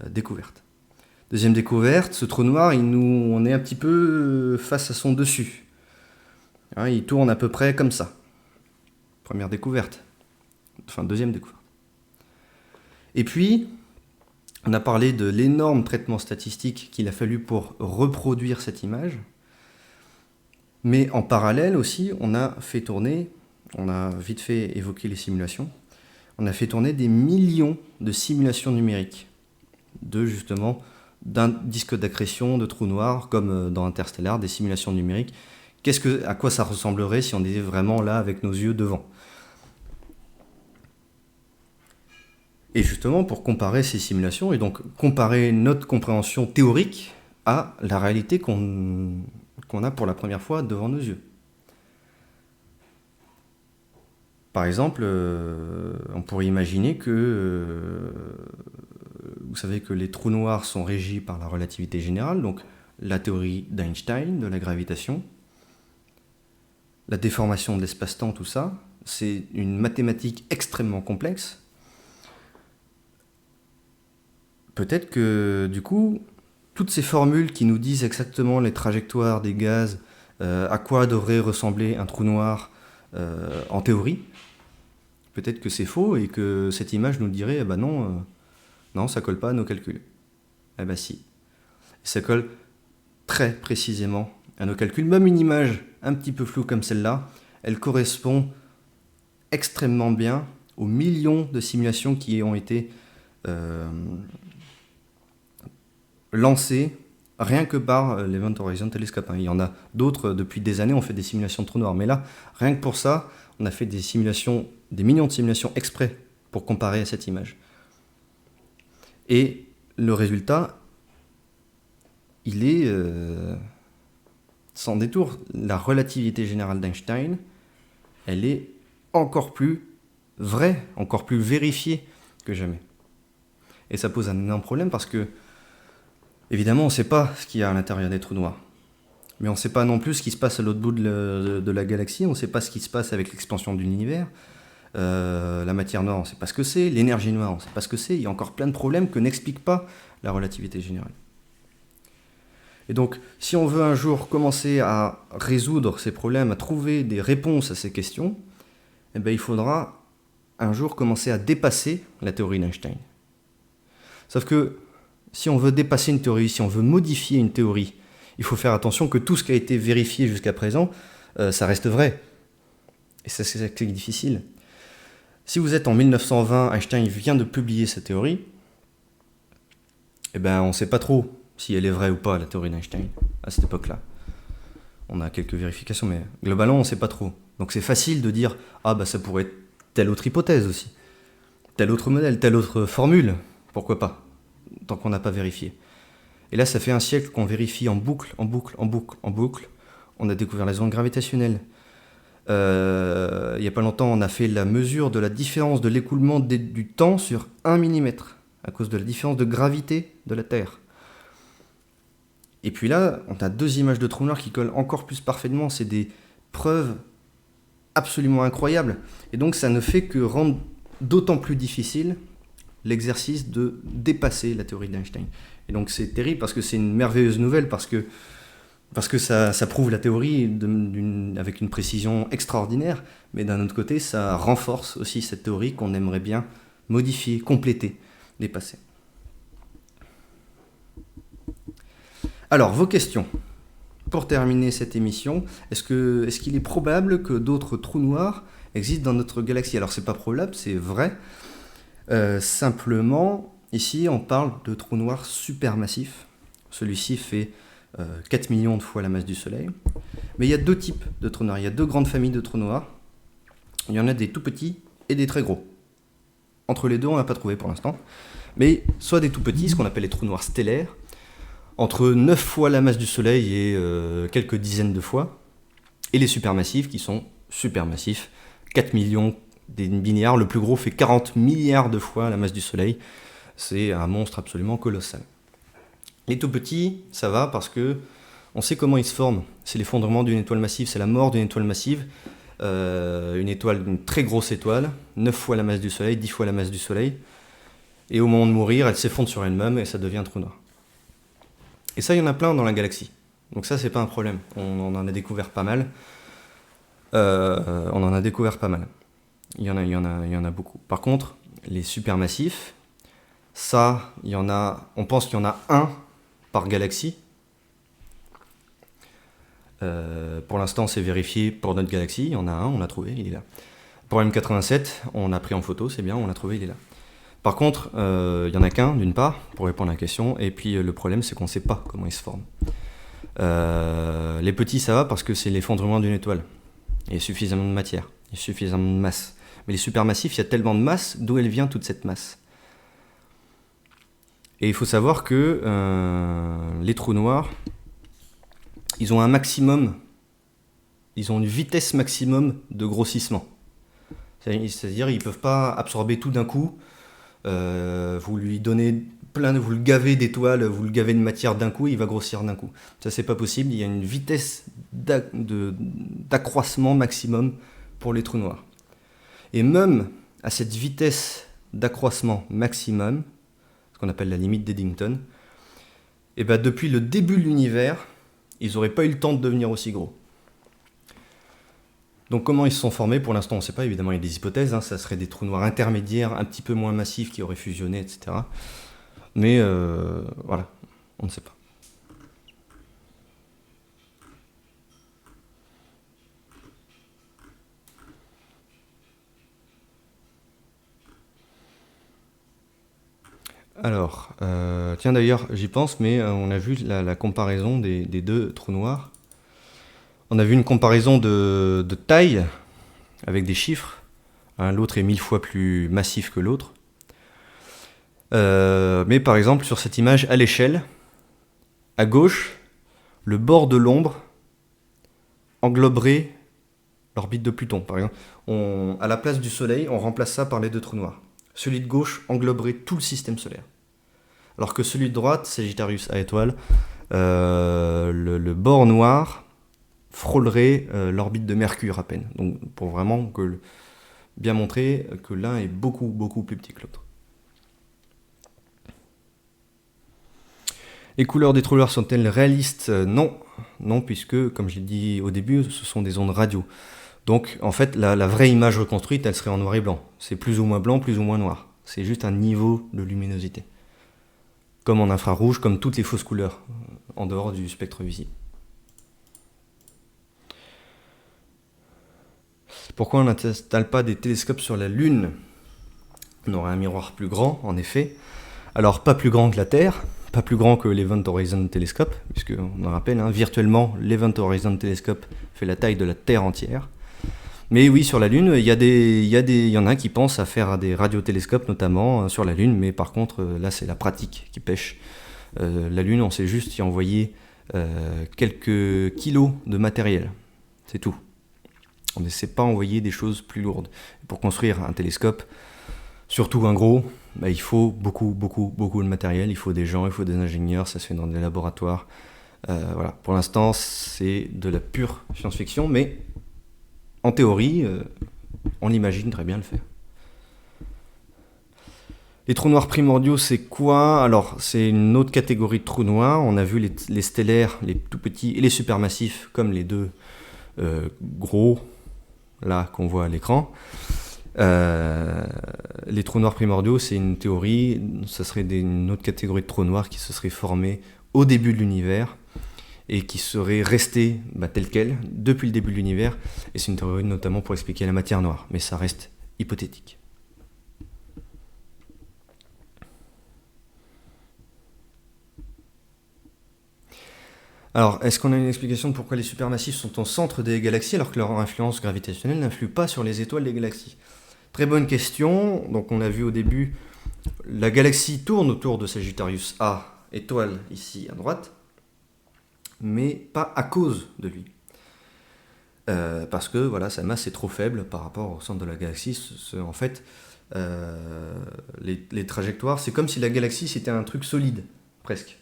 découverte. Deuxième découverte, ce trou noir, on est un petit peu face à son dessus. Hein, il tourne à peu près comme ça. Première découverte. Enfin, deuxième découverte. Et puis, on a parlé de l'énorme traitement statistique qu'il a fallu pour reproduire cette image. Mais en parallèle aussi, on a vite fait évoquer les simulations, on a fait tourner des millions de simulations numériques d'un disque d'accrétion de trous noirs, comme dans Interstellar, des simulations numériques. À quoi ça ressemblerait si on était vraiment là avec nos yeux devant? Et justement, pour comparer ces simulations, et donc comparer notre compréhension théorique à la réalité qu'on a pour la première fois devant nos yeux. Par exemple, on pourrait imaginer que vous savez que les trous noirs sont régis par la relativité générale, donc la théorie d'Einstein de la gravitation, la déformation de l'espace-temps, tout ça, c'est une mathématique extrêmement complexe. Peut-être que du coup, toutes ces formules qui nous disent exactement les trajectoires des gaz, à quoi devrait ressembler un trou noir en théorie, peut-être que c'est faux et que cette image nous dirait non, ça colle pas à nos calculs. Eh ben si. Ça colle très précisément à nos calculs. Même une image un petit peu floue comme celle-là, elle correspond extrêmement bien aux millions de simulations qui ont été lancées rien que par l'Event Horizon Telescope. Il y en a d'autres, depuis des années, on fait des simulations de trous noirs. Mais là, rien que pour ça, on a fait des millions de simulations exprès pour comparer à cette image. Et le résultat, il est sans détour. La relativité générale d'Einstein, elle est encore plus vraie, encore plus vérifiée que jamais. Et ça pose un énorme problème parce que, évidemment, on ne sait pas ce qu'il y a à l'intérieur des trous noirs. Mais on ne sait pas non plus ce qui se passe à l'autre bout de la galaxie, on ne sait pas ce qui se passe avec l'expansion de l'univers. La matière noire, on ne sait pas ce que c'est, l'énergie noire, on ne sait pas ce que c'est, il y a encore plein de problèmes que n'explique pas la relativité générale. Et donc, si on veut un jour commencer à résoudre ces problèmes, à trouver des réponses à ces questions, eh bien, il faudra un jour commencer à dépasser la théorie d'Einstein. Sauf que si on veut dépasser une théorie, si on veut modifier une théorie, il faut faire attention que tout ce qui a été vérifié jusqu'à présent, ça reste vrai. Et ça, c'est difficile. Si vous êtes en 1920, Einstein vient de publier sa théorie, eh ben, on ne sait pas trop si elle est vraie ou pas, la théorie d'Einstein, à cette époque-là. On a quelques vérifications, mais globalement, on ne sait pas trop. Donc c'est facile de dire, ça pourrait être telle autre hypothèse aussi, tel autre modèle, telle autre formule, pourquoi pas, tant qu'on n'a pas vérifié. Et là, ça fait un siècle qu'on vérifie en boucle. On a découvert les ondes gravitationnelles. Il n'y a pas longtemps, on a fait la mesure de la différence de l'écoulement du temps sur 1 mm, à cause de la différence de gravité de la Terre. Et puis là, on a 2 images de trous noirs qui collent encore plus parfaitement. C'est des preuves absolument incroyables. Et donc, ça ne fait que rendre d'autant plus difficile l'exercice de dépasser la théorie d'Einstein. Et donc, c'est terrible parce que c'est une merveilleuse nouvelle, parce que parce que ça prouve la théorie avec une précision extraordinaire, mais d'un autre côté, ça renforce aussi cette théorie qu'on aimerait bien modifier, compléter, dépasser. Alors, vos questions. Pour terminer cette émission, est-ce qu'il est probable que d'autres trous noirs existent dans notre galaxie? Alors, c'est pas probable, c'est vrai. Simplement, ici, on parle de trous noirs supermassifs. Celui-ci fait 4 millions de fois la masse du Soleil. Mais il y a deux types de trous noirs. Il y a deux grandes familles de trous noirs. Il y en a des tout petits et des très gros. Entre les deux, on n'a pas trouvé pour l'instant. Mais soit des tout petits, ce qu'on appelle les trous noirs stellaires, entre 9 fois la masse du Soleil et quelques dizaines de fois, et les supermassifs qui sont supermassifs, 4 millions des milliards, le plus gros fait 40 milliards de fois la masse du Soleil, c'est un monstre absolument colossal. Les tout petits, ça va parce que on sait comment ils se forment, c'est l'effondrement d'une étoile massive, c'est la mort d'une étoile massive, une très grosse étoile, 9 fois la masse du Soleil, 10 fois la masse du Soleil, et au moment de mourir, elle s'effondre sur elle-même et ça devient un trou noir. Et ça, il y en a plein dans la galaxie. Donc ça, c'est pas un problème. On en a découvert pas mal. Il y en a beaucoup. Par contre, les supermassifs, ça, on pense qu'il y en a un par galaxie. Pour l'instant, c'est vérifié pour notre galaxie. Il y en a un, on l'a trouvé, il est là. Pour M87, on a pris en photo, c'est bien, on l'a trouvé, il est là. Par contre, il n'y en a qu'un, d'une part, pour répondre à la question, et puis le problème, c'est qu'on ne sait pas comment ils se forment. Les petits, ça va parce que c'est l'effondrement d'une étoile. Il y a suffisamment de matière, il y a suffisamment de masse. Mais les supermassifs, il y a tellement de masse, d'où elle vient toute cette masse? Et il faut savoir que les trous noirs, ils ont un maximum, ils ont une vitesse maximum de grossissement. C'est-à-dire, ils ne peuvent pas absorber tout d'un coup. Vous lui donnez vous le gavez d'étoiles, vous le gavez de matière d'un coup, il va grossir d'un coup. Ça, c'est pas possible. Il y a une vitesse d'accroissement maximum pour les trous noirs. Et même à cette vitesse d'accroissement maximum, ce qu'on appelle la limite d'Eddington, et ben depuis le début de l'univers, ils n'auraient pas eu le temps de devenir aussi gros. Donc comment ils se sont formés? Pour l'instant, on ne sait pas. Évidemment, il y a des hypothèses. Ça serait des trous noirs intermédiaires, un petit peu moins massifs, qui auraient fusionné, etc. Mais voilà, on ne sait pas. Alors, tiens d'ailleurs, j'y pense, mais on a vu la comparaison des deux trous noirs. On a vu une comparaison de taille avec des chiffres. L'autre est 1000 fois plus massif que l'autre. Mais par exemple, sur cette image à l'échelle, à gauche, le bord de l'ombre engloberait l'orbite de Pluton. Par exemple, à la place du Soleil, on remplace ça par les deux trous noirs. Celui de gauche engloberait tout le système solaire. Alors que celui de droite, Sagittarius A étoile, le bord noir frôlerait l'orbite de Mercure à peine. Donc pour vraiment bien montrer que l'un est beaucoup, beaucoup plus petit que l'autre. Les couleurs des trous noirs sont-elles réalistes? Non, puisque, comme j'ai dit au début, ce sont des ondes radio. Donc, en fait, la vraie image reconstruite, elle serait en noir et blanc. C'est plus ou moins blanc, plus ou moins noir. C'est juste un niveau de luminosité. Comme en infrarouge, comme toutes les fausses couleurs, en dehors du spectre visible. Pourquoi on n'installe pas des télescopes sur la Lune? On aurait un miroir plus grand, en effet. Alors, pas plus grand que la Terre, pas plus grand que l'Event Horizon Telescope, puisque on en rappelle, virtuellement, l'Event Horizon Telescope fait la taille de la Terre entière. Mais oui, sur la Lune, il y en a qui pensent à faire des radiotélescopes, notamment sur la Lune, mais par contre, là, c'est la pratique qui pêche. La Lune, on sait juste y envoyer quelques kilos de matériel. C'est tout. On ne sait pas envoyer des choses plus lourdes. Pour construire un télescope, surtout un gros, il faut beaucoup, beaucoup, beaucoup de matériel. Il faut des gens, il faut des ingénieurs, ça se fait dans des laboratoires. Voilà. Pour l'instant, c'est de la pure science-fiction, mais en théorie, on imagine très bien le faire. Les trous noirs primordiaux, c'est quoi? Alors, c'est une autre catégorie de trous noirs. On a vu les stellaires, les tout petits, et les supermassifs, comme les deux gros, là, qu'on voit à l'écran. Les trous noirs primordiaux, c'est une théorie, ça serait une autre catégorie de trous noirs qui se serait formée au début de l'univers et qui serait resté tel quel depuis le début de l'univers. Et c'est une théorie notamment pour expliquer la matière noire, mais ça reste hypothétique. Alors, est-ce qu'on a une explication de pourquoi les supermassifs sont au centre des galaxies alors que leur influence gravitationnelle n'influe pas sur les étoiles des galaxies? Très bonne question. Donc, on a vu au début, la galaxie tourne autour de Sagittarius A, étoile ici à droite, mais pas à cause de lui. Parce que voilà, sa masse est trop faible par rapport au centre de la galaxie. En fait, les trajectoires, c'est comme si la galaxie c'était un truc solide, presque.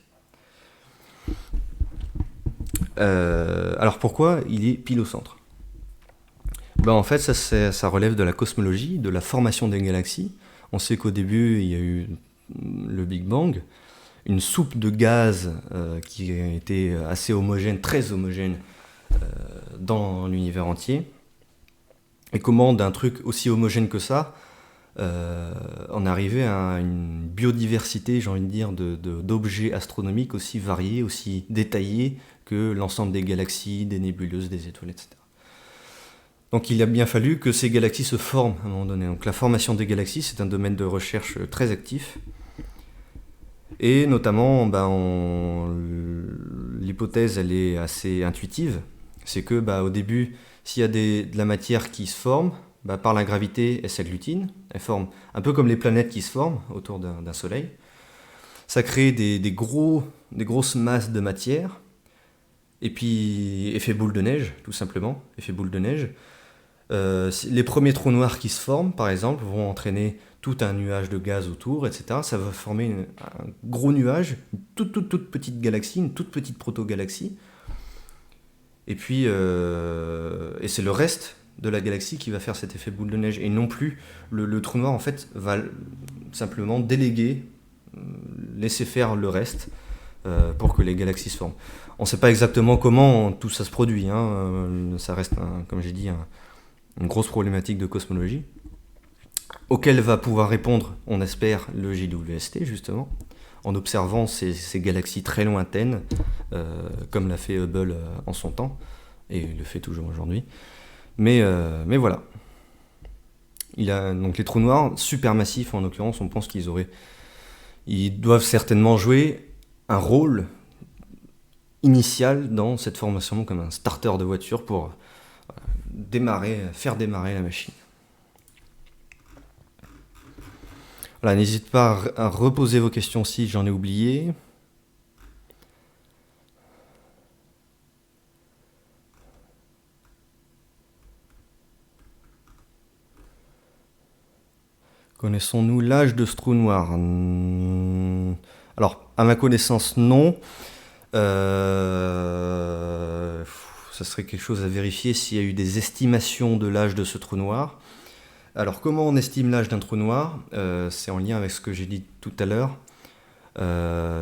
Alors pourquoi il est pile au centre? En fait, ça relève de la cosmologie, de la formation des galaxies. On sait qu'au début, il y a eu le Big Bang, une soupe de gaz qui était assez homogène, très homogène dans l'univers entier. Et comment d'un truc aussi homogène que ça, on est arrivé à une biodiversité, j'ai envie de dire, d'objets astronomiques aussi variés, aussi détaillés que l'ensemble des galaxies, des nébuleuses, des étoiles, etc. Donc il a bien fallu que ces galaxies se forment à un moment donné. Donc la formation des galaxies, c'est un domaine de recherche très actif. Et notamment, l'hypothèse, elle est assez intuitive. C'est que au début, s'il y a de la matière qui se forme, par la gravité, elle s'agglutine. Elle forme un peu comme les planètes qui se forment autour d'un soleil. Ça crée des grosses masses de matière. Et puis, effet boule de neige, tout simplement. Effet boule de neige. Les premiers trous noirs qui se forment, par exemple, vont entraîner tout un nuage de gaz autour, etc. Ça va former un gros nuage, une toute petite galaxie, une toute petite proto-galaxie. Et puis, et c'est le reste de la galaxie qui va faire cet effet boule de neige. Et non plus, le trou noir, en fait, va simplement déléguer, laisser faire le reste pour que les galaxies se forment. On ne sait pas exactement comment tout ça se produit. Ça reste, comme j'ai dit, une grosse problématique de cosmologie, auquel va pouvoir répondre, on espère, le JWST, justement, en observant ces galaxies très lointaines, comme l'a fait Hubble en son temps, et le fait toujours aujourd'hui. Mais voilà. Donc les trous noirs supermassifs, en l'occurrence, on pense ils doivent certainement jouer un rôle initial dans cette formation, comme un starter de voiture pour faire démarrer la machine. Voilà, n'hésitez pas à reposer vos questions si j'en ai oublié. Connaissons-nous l'âge de ce trou noir? Alors, à ma connaissance, non. Ça serait quelque chose à vérifier s'il y a eu des estimations de l'âge de ce trou noir. Alors, comment on estime l'âge d'un trou noir? C'est en lien avec ce que j'ai dit tout à l'heure.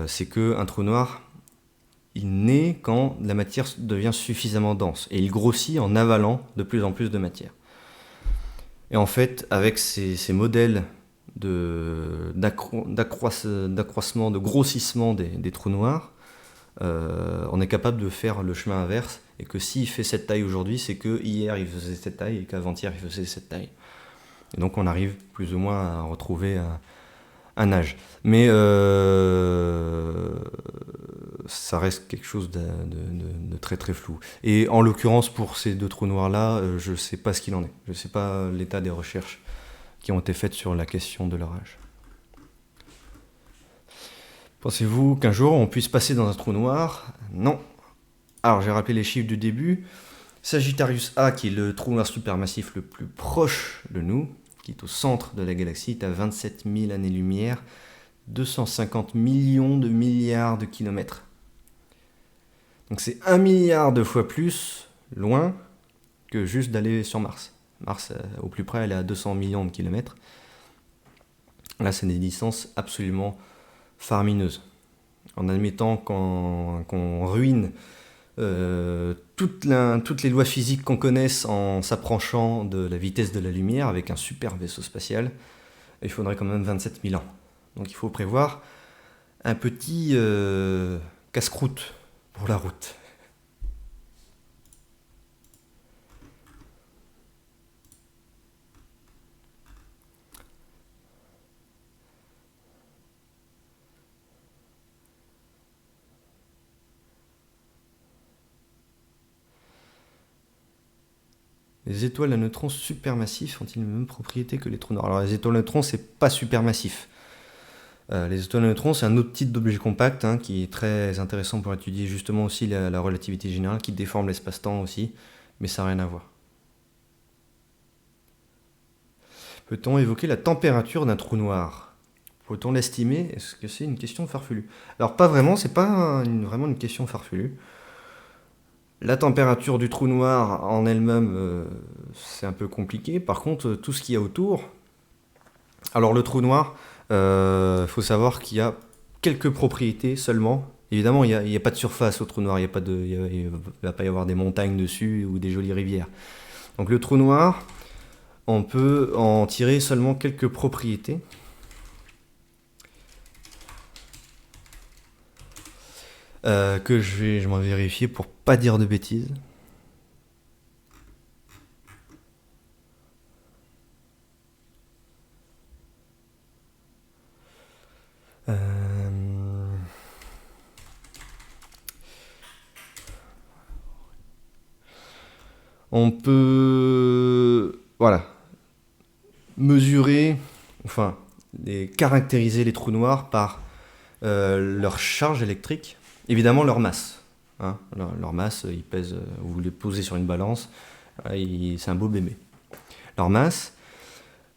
C'est qu'un trou noir, il naît quand la matière devient suffisamment dense. Et il grossit en avalant de plus en plus de matière. Et en fait, avec ces modèles d'accroissement, de grossissement des trous noirs, on est capable de faire le chemin inverse, et que s'il fait cette taille aujourd'hui, c'est que hier il faisait cette taille et qu'avant-hier il faisait cette taille. Et donc on arrive plus ou moins à retrouver un âge. Mais ça reste quelque chose de très très flou. Et en l'occurrence, pour ces deux trous noirs-là, je ne sais pas ce qu'il en est. Je ne sais pas l'état des recherches qui ont été faites sur la question de leur âge. Pensez-vous qu'un jour on puisse passer dans un trou noir? Non. Alors j'ai rappelé les chiffres du début. Sagittarius A, qui est le trou noir supermassif le plus proche de nous, qui est au centre de la galaxie, est à 27 000 années-lumière, 250 millions de milliards de kilomètres. Donc c'est 1 milliard de fois plus loin que juste d'aller sur Mars. Mars, au plus près, elle est à 200 millions de kilomètres. Là, c'est des distances absolument faramineuses. En admettant qu'on ruine toutes les lois physiques qu'on connaisse en s'approchant de la vitesse de la lumière avec un super vaisseau spatial, il faudrait quand même 27 000 ans. Donc il faut prévoir un petit casse-croûte pour la route. Les étoiles à neutrons supermassifs ont-ils les mêmes propriétés que les trous noirs? Alors les étoiles à neutrons, c'est pas supermassif. Les étoiles à neutrons, c'est un autre type d'objet compact qui est très intéressant pour étudier justement aussi la relativité générale, qui déforme l'espace-temps aussi, mais ça n'a rien à voir. Peut-on évoquer la température d'un trou noir? Peut-on l'estimer? Est-ce que c'est une question farfelue? Alors pas vraiment, c'est pas vraiment une question farfelue. La température du trou noir en elle-même, c'est un peu compliqué. Par contre, tout ce qu'il y a autour... Alors le trou noir, faut savoir qu'il y a quelques propriétés seulement. Évidemment, il n'y a pas de surface au trou noir, il ne va pas y avoir des montagnes dessus ou des jolies rivières. Donc le trou noir, on peut en tirer seulement quelques propriétés. Que je m'en vérifier pour pas dire de bêtises. On peut, voilà, mesurer, enfin, caractériser les trous noirs par leur charge électrique, évidemment leur masse. Hein, leur masse, ils pèsent, vous les posez sur une balance, c'est un beau bébé. Leur masse,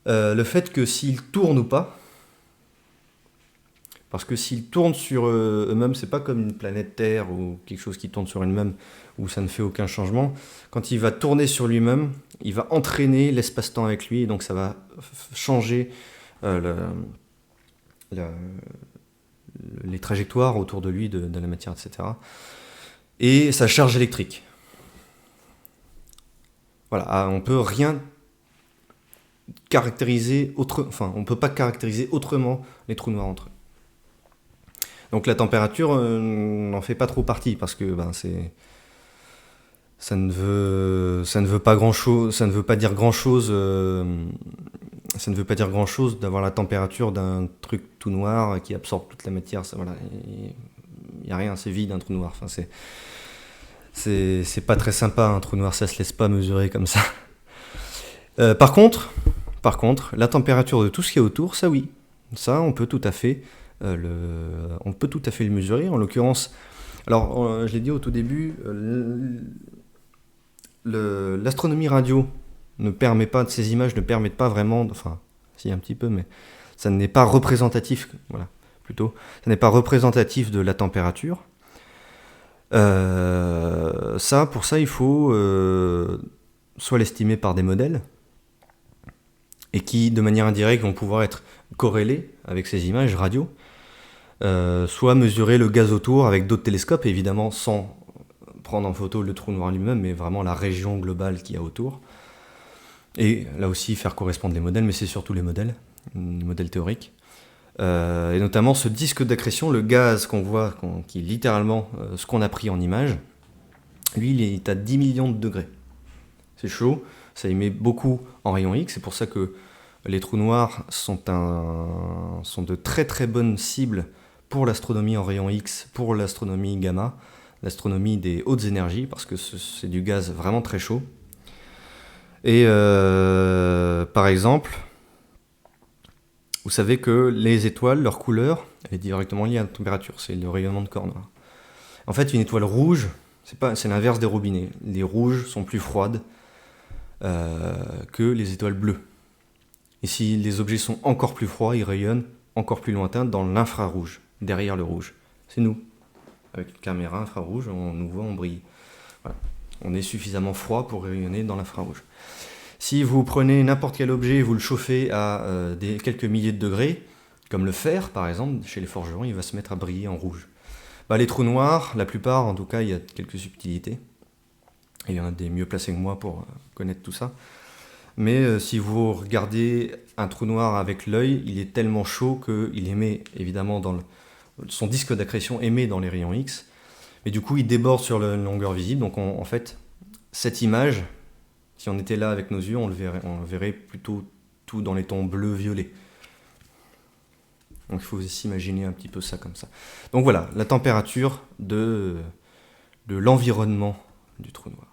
le fait que s'ils tournent ou pas, parce que s'ils tournent sur eux-mêmes, c'est pas comme une planète Terre ou quelque chose qui tourne sur elle-même où ça ne fait aucun changement. Quand il va tourner sur lui-même, il va entraîner l'espace-temps avec lui, et donc ça va changer les trajectoires autour de lui, de la matière, etc. Et sa charge électrique. Voilà, on peut rien caractériser on peut pas caractériser autrement les trous noirs entre eux. Donc la température n'en fait pas trop partie parce que ça ne veut pas grand chose, ça ne veut pas dire grand chose, ça ne veut pas dire grand chose d'avoir la température d'un truc tout noir qui absorbe toute la matière. Voilà, il y a rien, c'est vide un trou noir. Enfin, c'est pas très sympa un trou noir, ça se laisse pas mesurer comme ça. Par contre, la température de tout ce qui est autour, ça oui, ça on peut tout à fait le mesurer. En l'occurrence, alors je l'ai dit au tout début, l'astronomie radio ne permet pas, ces images ne permettent pas vraiment, enfin si un petit peu, mais ça n'est pas représentatif, voilà, plutôt, ça n'est pas représentatif de la température. Pour ça, il faut soit l'estimer par des modèles, et qui, de manière indirecte, vont pouvoir être corrélés avec ces images radio, soit mesurer le gaz autour avec d'autres télescopes, évidemment sans prendre en photo le trou noir lui-même, mais vraiment la région globale qu'il y a autour. Et là aussi, faire correspondre les modèles, mais c'est surtout les modèles théoriques. Et notamment ce disque d'accrétion, le gaz qu'on voit, qui est littéralement ce qu'on a pris en image, lui, il est à 10 millions de degrés. C'est chaud, ça émet beaucoup en rayons X, c'est pour ça que les trous noirs sont de très très bonnes cibles pour l'astronomie en rayons X, pour l'astronomie gamma, l'astronomie des hautes énergies, parce que c'est du gaz vraiment très chaud. Et par exemple, vous savez que les étoiles, leur couleur, elle est directement liée à la température, c'est le rayonnement de corps noir. En fait, une étoile rouge, c'est l'inverse des robinets. Les rouges sont plus froides que les étoiles bleues. Et si les objets sont encore plus froids, ils rayonnent encore plus lointain dans l'infrarouge, derrière le rouge. C'est nous. Avec une caméra infrarouge, on nous voit, on brille. Voilà. On est suffisamment froid pour rayonner dans l'infrarouge. Si vous prenez n'importe quel objet et vous le chauffez à quelques milliers de degrés, comme le fer par exemple, chez les forgerons, il va se mettre à briller en rouge. Bah, les trous noirs, la plupart, en tout cas, il y a quelques subtilités. Et il y en a des mieux placés que moi pour connaître tout ça. Mais si vous regardez un trou noir avec l'œil, il est tellement chaud qu'il émet, évidemment, son disque d'accrétion émet dans les rayons X. Mais du coup, il déborde sur la longueur visible. Donc en fait, cette image, si on était là avec nos yeux, on verrait plutôt tout dans les tons bleu-violet. Donc il faut s'imaginer un petit peu ça comme ça. Donc voilà, la température de l'environnement du trou noir.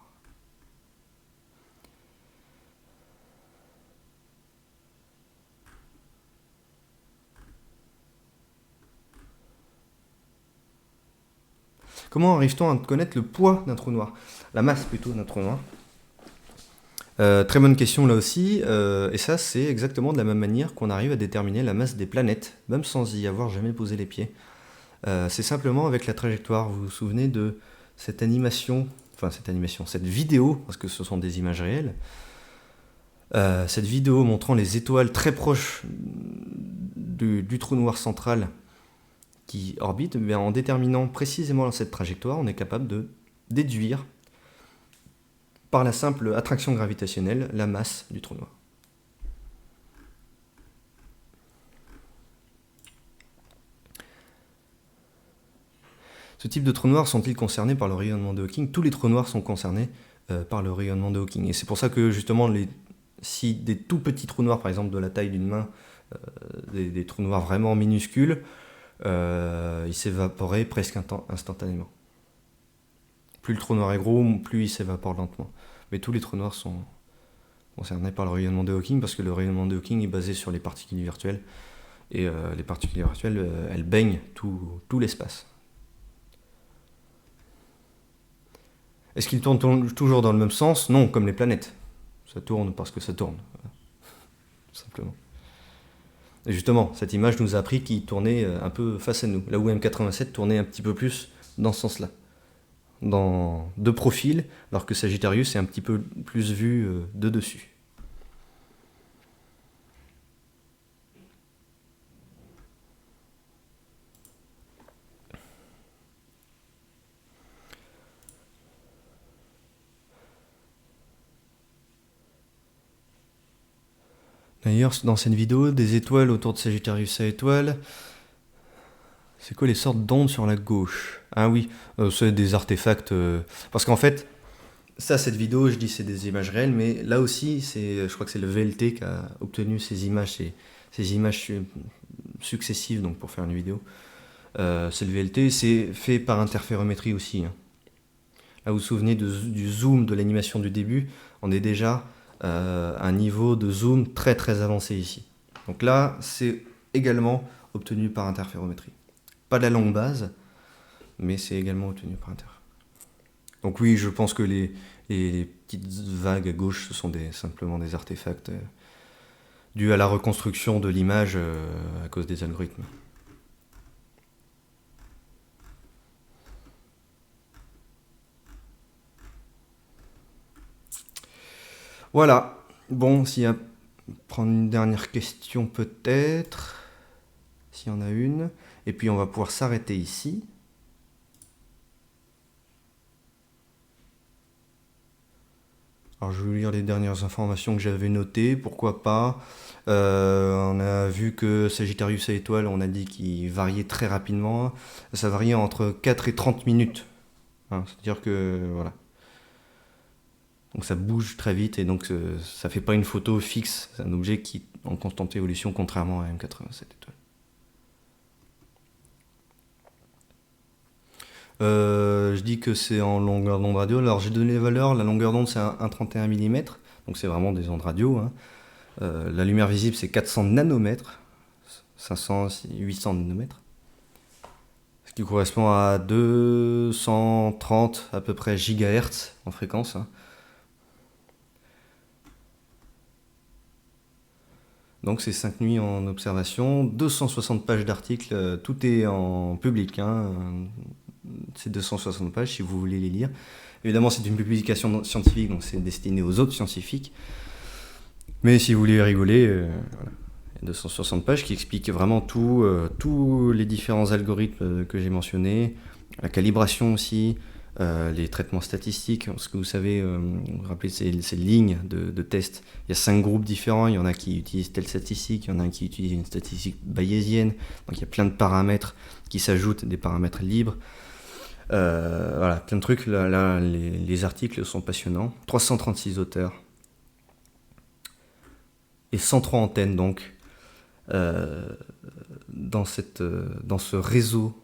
Comment arrive-t-on à connaître le poids d'un trou noir? La masse plutôt d'un trou noir. Très bonne question là aussi, et ça c'est exactement de la même manière qu'on arrive à déterminer la masse des planètes, même sans y avoir jamais posé les pieds. C'est simplement avec la trajectoire. Vous vous souvenez de cette animation, cette vidéo, parce que ce sont des images réelles, cette vidéo montrant les étoiles très proches du trou noir central qui orbite, mais en déterminant précisément cette trajectoire, on est capable de déduire par la simple attraction gravitationnelle la masse du trou noir. Ce type de trous noirs sont-ils concernés par le rayonnement de Hawking? Tous les trous noirs sont concernés par le rayonnement de Hawking. Et c'est pour ça que justement, si des tout petits trous noirs, par exemple de la taille d'une main, des trous noirs vraiment minuscules, ils s'évaporaient presque instantanément. Plus le trou noir est gros, plus il s'évapore lentement. Mais tous les trous noirs sont concernés par le rayonnement de Hawking, parce que le rayonnement de Hawking est basé sur les particules virtuelles. Et les particules virtuelles, elles baignent tout l'espace. Est-ce qu'ils tournent toujours dans le même sens? Non, comme les planètes. Ça tourne parce que ça tourne. Tout simplement. Et justement, cette image nous a appris qu'il tournait un peu face à nous. Là où M87 tournait un petit peu plus dans ce sens-là. De profil, alors que Sagittarius est un petit peu plus vu de dessus. D'ailleurs, dans cette vidéo, des étoiles autour de Sagittarius à étoile. C'est quoi les sortes d'ondes sur la gauche? Ah oui, c'est des artefacts. Parce qu'en fait, cette vidéo, je dis c'est des images réelles, mais là aussi, je crois que c'est le VLT qui a obtenu ces images successives donc pour faire une vidéo. C'est le VLT, c'est fait par interférométrie aussi. Hein. Là, vous vous souvenez du zoom de l'animation du début, on est déjà à un niveau de zoom très très avancé ici. Donc là, c'est également obtenu par interférométrie. Pas de la longue base, mais c'est également obtenu par interférométrie. Donc oui, je pense que les petites vagues à gauche, ce sont simplement des artefacts dus à la reconstruction de l'image à cause des algorithmes. Voilà. Bon, prendre une dernière question peut-être, s'il y en a une. Et puis on va pouvoir s'arrêter ici. Alors je vais vous lire les dernières informations que j'avais notées, pourquoi pas. On a vu que Sagittarius à étoile, on a dit qu'il variait très rapidement. Ça variait entre 4 et 30 minutes. Hein, c'est-à-dire que, voilà. Donc ça bouge très vite et donc ça fait pas une photo fixe. C'est un objet qui est en constante évolution, contrairement à M87 étoile. Je dis que c'est en longueur d'onde radio. Alors j'ai donné les valeurs. La longueur d'onde c'est 1,31 mm, donc c'est vraiment des ondes radio. Hein. La lumière visible c'est 400 nanomètres, 500, 800 nanomètres, ce qui correspond à 230 à peu près gigahertz en fréquence. Hein. Donc c'est 5 nuits en observation, 260 pages d'articles, tout est en public. Hein. C'est 260 pages si vous voulez les lire. Évidemment, c'est une publication scientifique, donc c'est destiné aux autres scientifiques. Mais si vous voulez rigoler, voilà. Il y a 260 pages qui expliquent vraiment tous les différents algorithmes que j'ai mentionnés, la calibration aussi, les traitements statistiques, parce que vous savez, vous vous rappelez ces lignes de test. Il y a 5 groupes différents, il y en a qui utilisent telle statistique, il y en a qui utilisent une statistique bayésienne, donc il y a plein de paramètres qui s'ajoutent, des paramètres libres. Voilà, plein de trucs. Là, les articles sont passionnants. 336 auteurs et 103 antennes donc dans ce réseau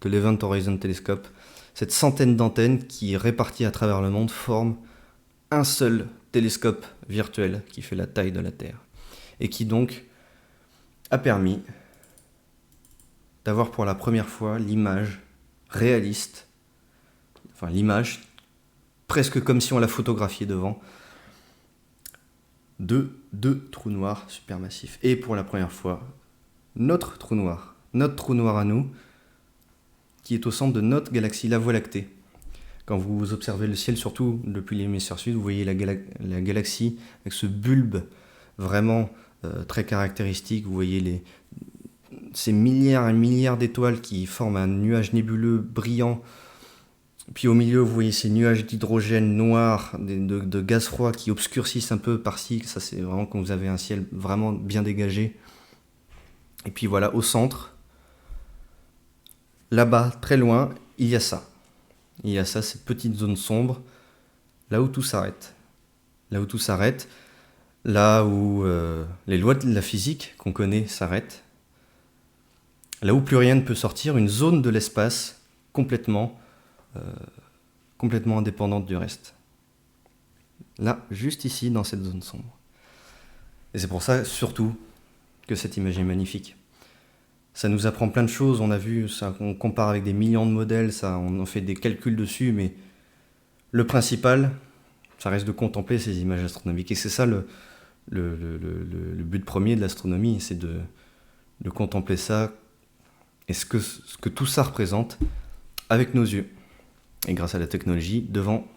de l'Event Horizon Telescope. Cette centaine d'antennes qui, réparties à travers le monde, forment un seul télescope virtuel qui fait la taille de la Terre et qui donc a permis d'avoir pour la première fois l'image réaliste, enfin l'image presque comme si on la photographiait devant, de deux trous noirs supermassifs. Et pour la première fois, notre trou noir à nous, qui est au centre de notre galaxie, la Voie lactée. Quand vous observez le ciel, surtout depuis l'hémisphère sud, vous voyez la galaxie avec ce bulbe vraiment très caractéristique. Vous voyez ces milliards et milliards d'étoiles qui forment un nuage nébuleux brillant. Puis au milieu, vous voyez ces nuages d'hydrogène noir, de gaz froid qui obscurcissent un peu par-ci. Ça, c'est vraiment quand vous avez un ciel vraiment bien dégagé. Et puis voilà, au centre, là-bas, très loin, il y a ça. Il y a ça, cette petite zone sombre, là où tout s'arrête. Là où tout s'arrête, là où les lois de la physique qu'on connaît s'arrêtent. Là où plus rien ne peut sortir, une zone de l'espace complètement indépendante du reste. Là, juste ici, dans cette zone sombre. Et c'est pour ça, surtout, que cette image est magnifique. Ça nous apprend plein de choses, on a vu, ça, on compare avec des millions de modèles, ça, on en fait des calculs dessus, mais le principal, ça reste de contempler ces images astronomiques. Et c'est ça le but premier de l'astronomie, c'est de contempler ça et ce que tout ça représente avec nos yeux. Et grâce à la technologie, devant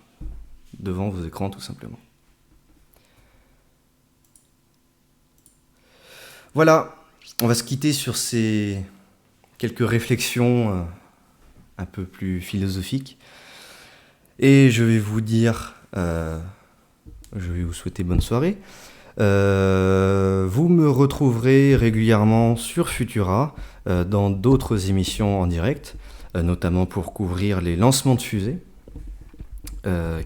vos écrans tout simplement. Voilà, on va se quitter sur ces quelques réflexions un peu plus philosophiques. Et je vais vous dire, je vais vous souhaiter bonne soirée. Vous me retrouverez régulièrement sur Futura, dans d'autres émissions en direct, notamment pour couvrir les lancements de fusées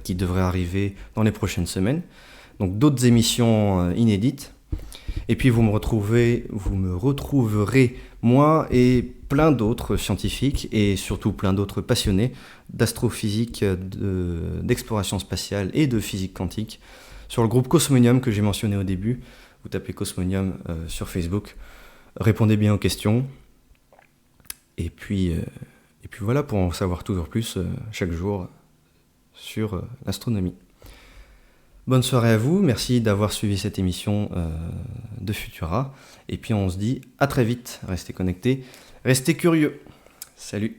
qui devraient arriver dans les prochaines semaines. Donc d'autres émissions inédites. Et puis vous me retrouverez, moi et plein d'autres scientifiques et surtout plein d'autres passionnés d'astrophysique, d'exploration spatiale et de physique quantique sur le groupe Cosmonium que j'ai mentionné au début. Vous tapez Cosmonium sur Facebook, répondez bien aux questions. Et puis voilà, pour en savoir toujours plus chaque jour sur l'astronomie. Bonne soirée à vous, merci d'avoir suivi cette émission de Futura. Et puis on se dit à très vite, restez connectés, restez curieux. Salut!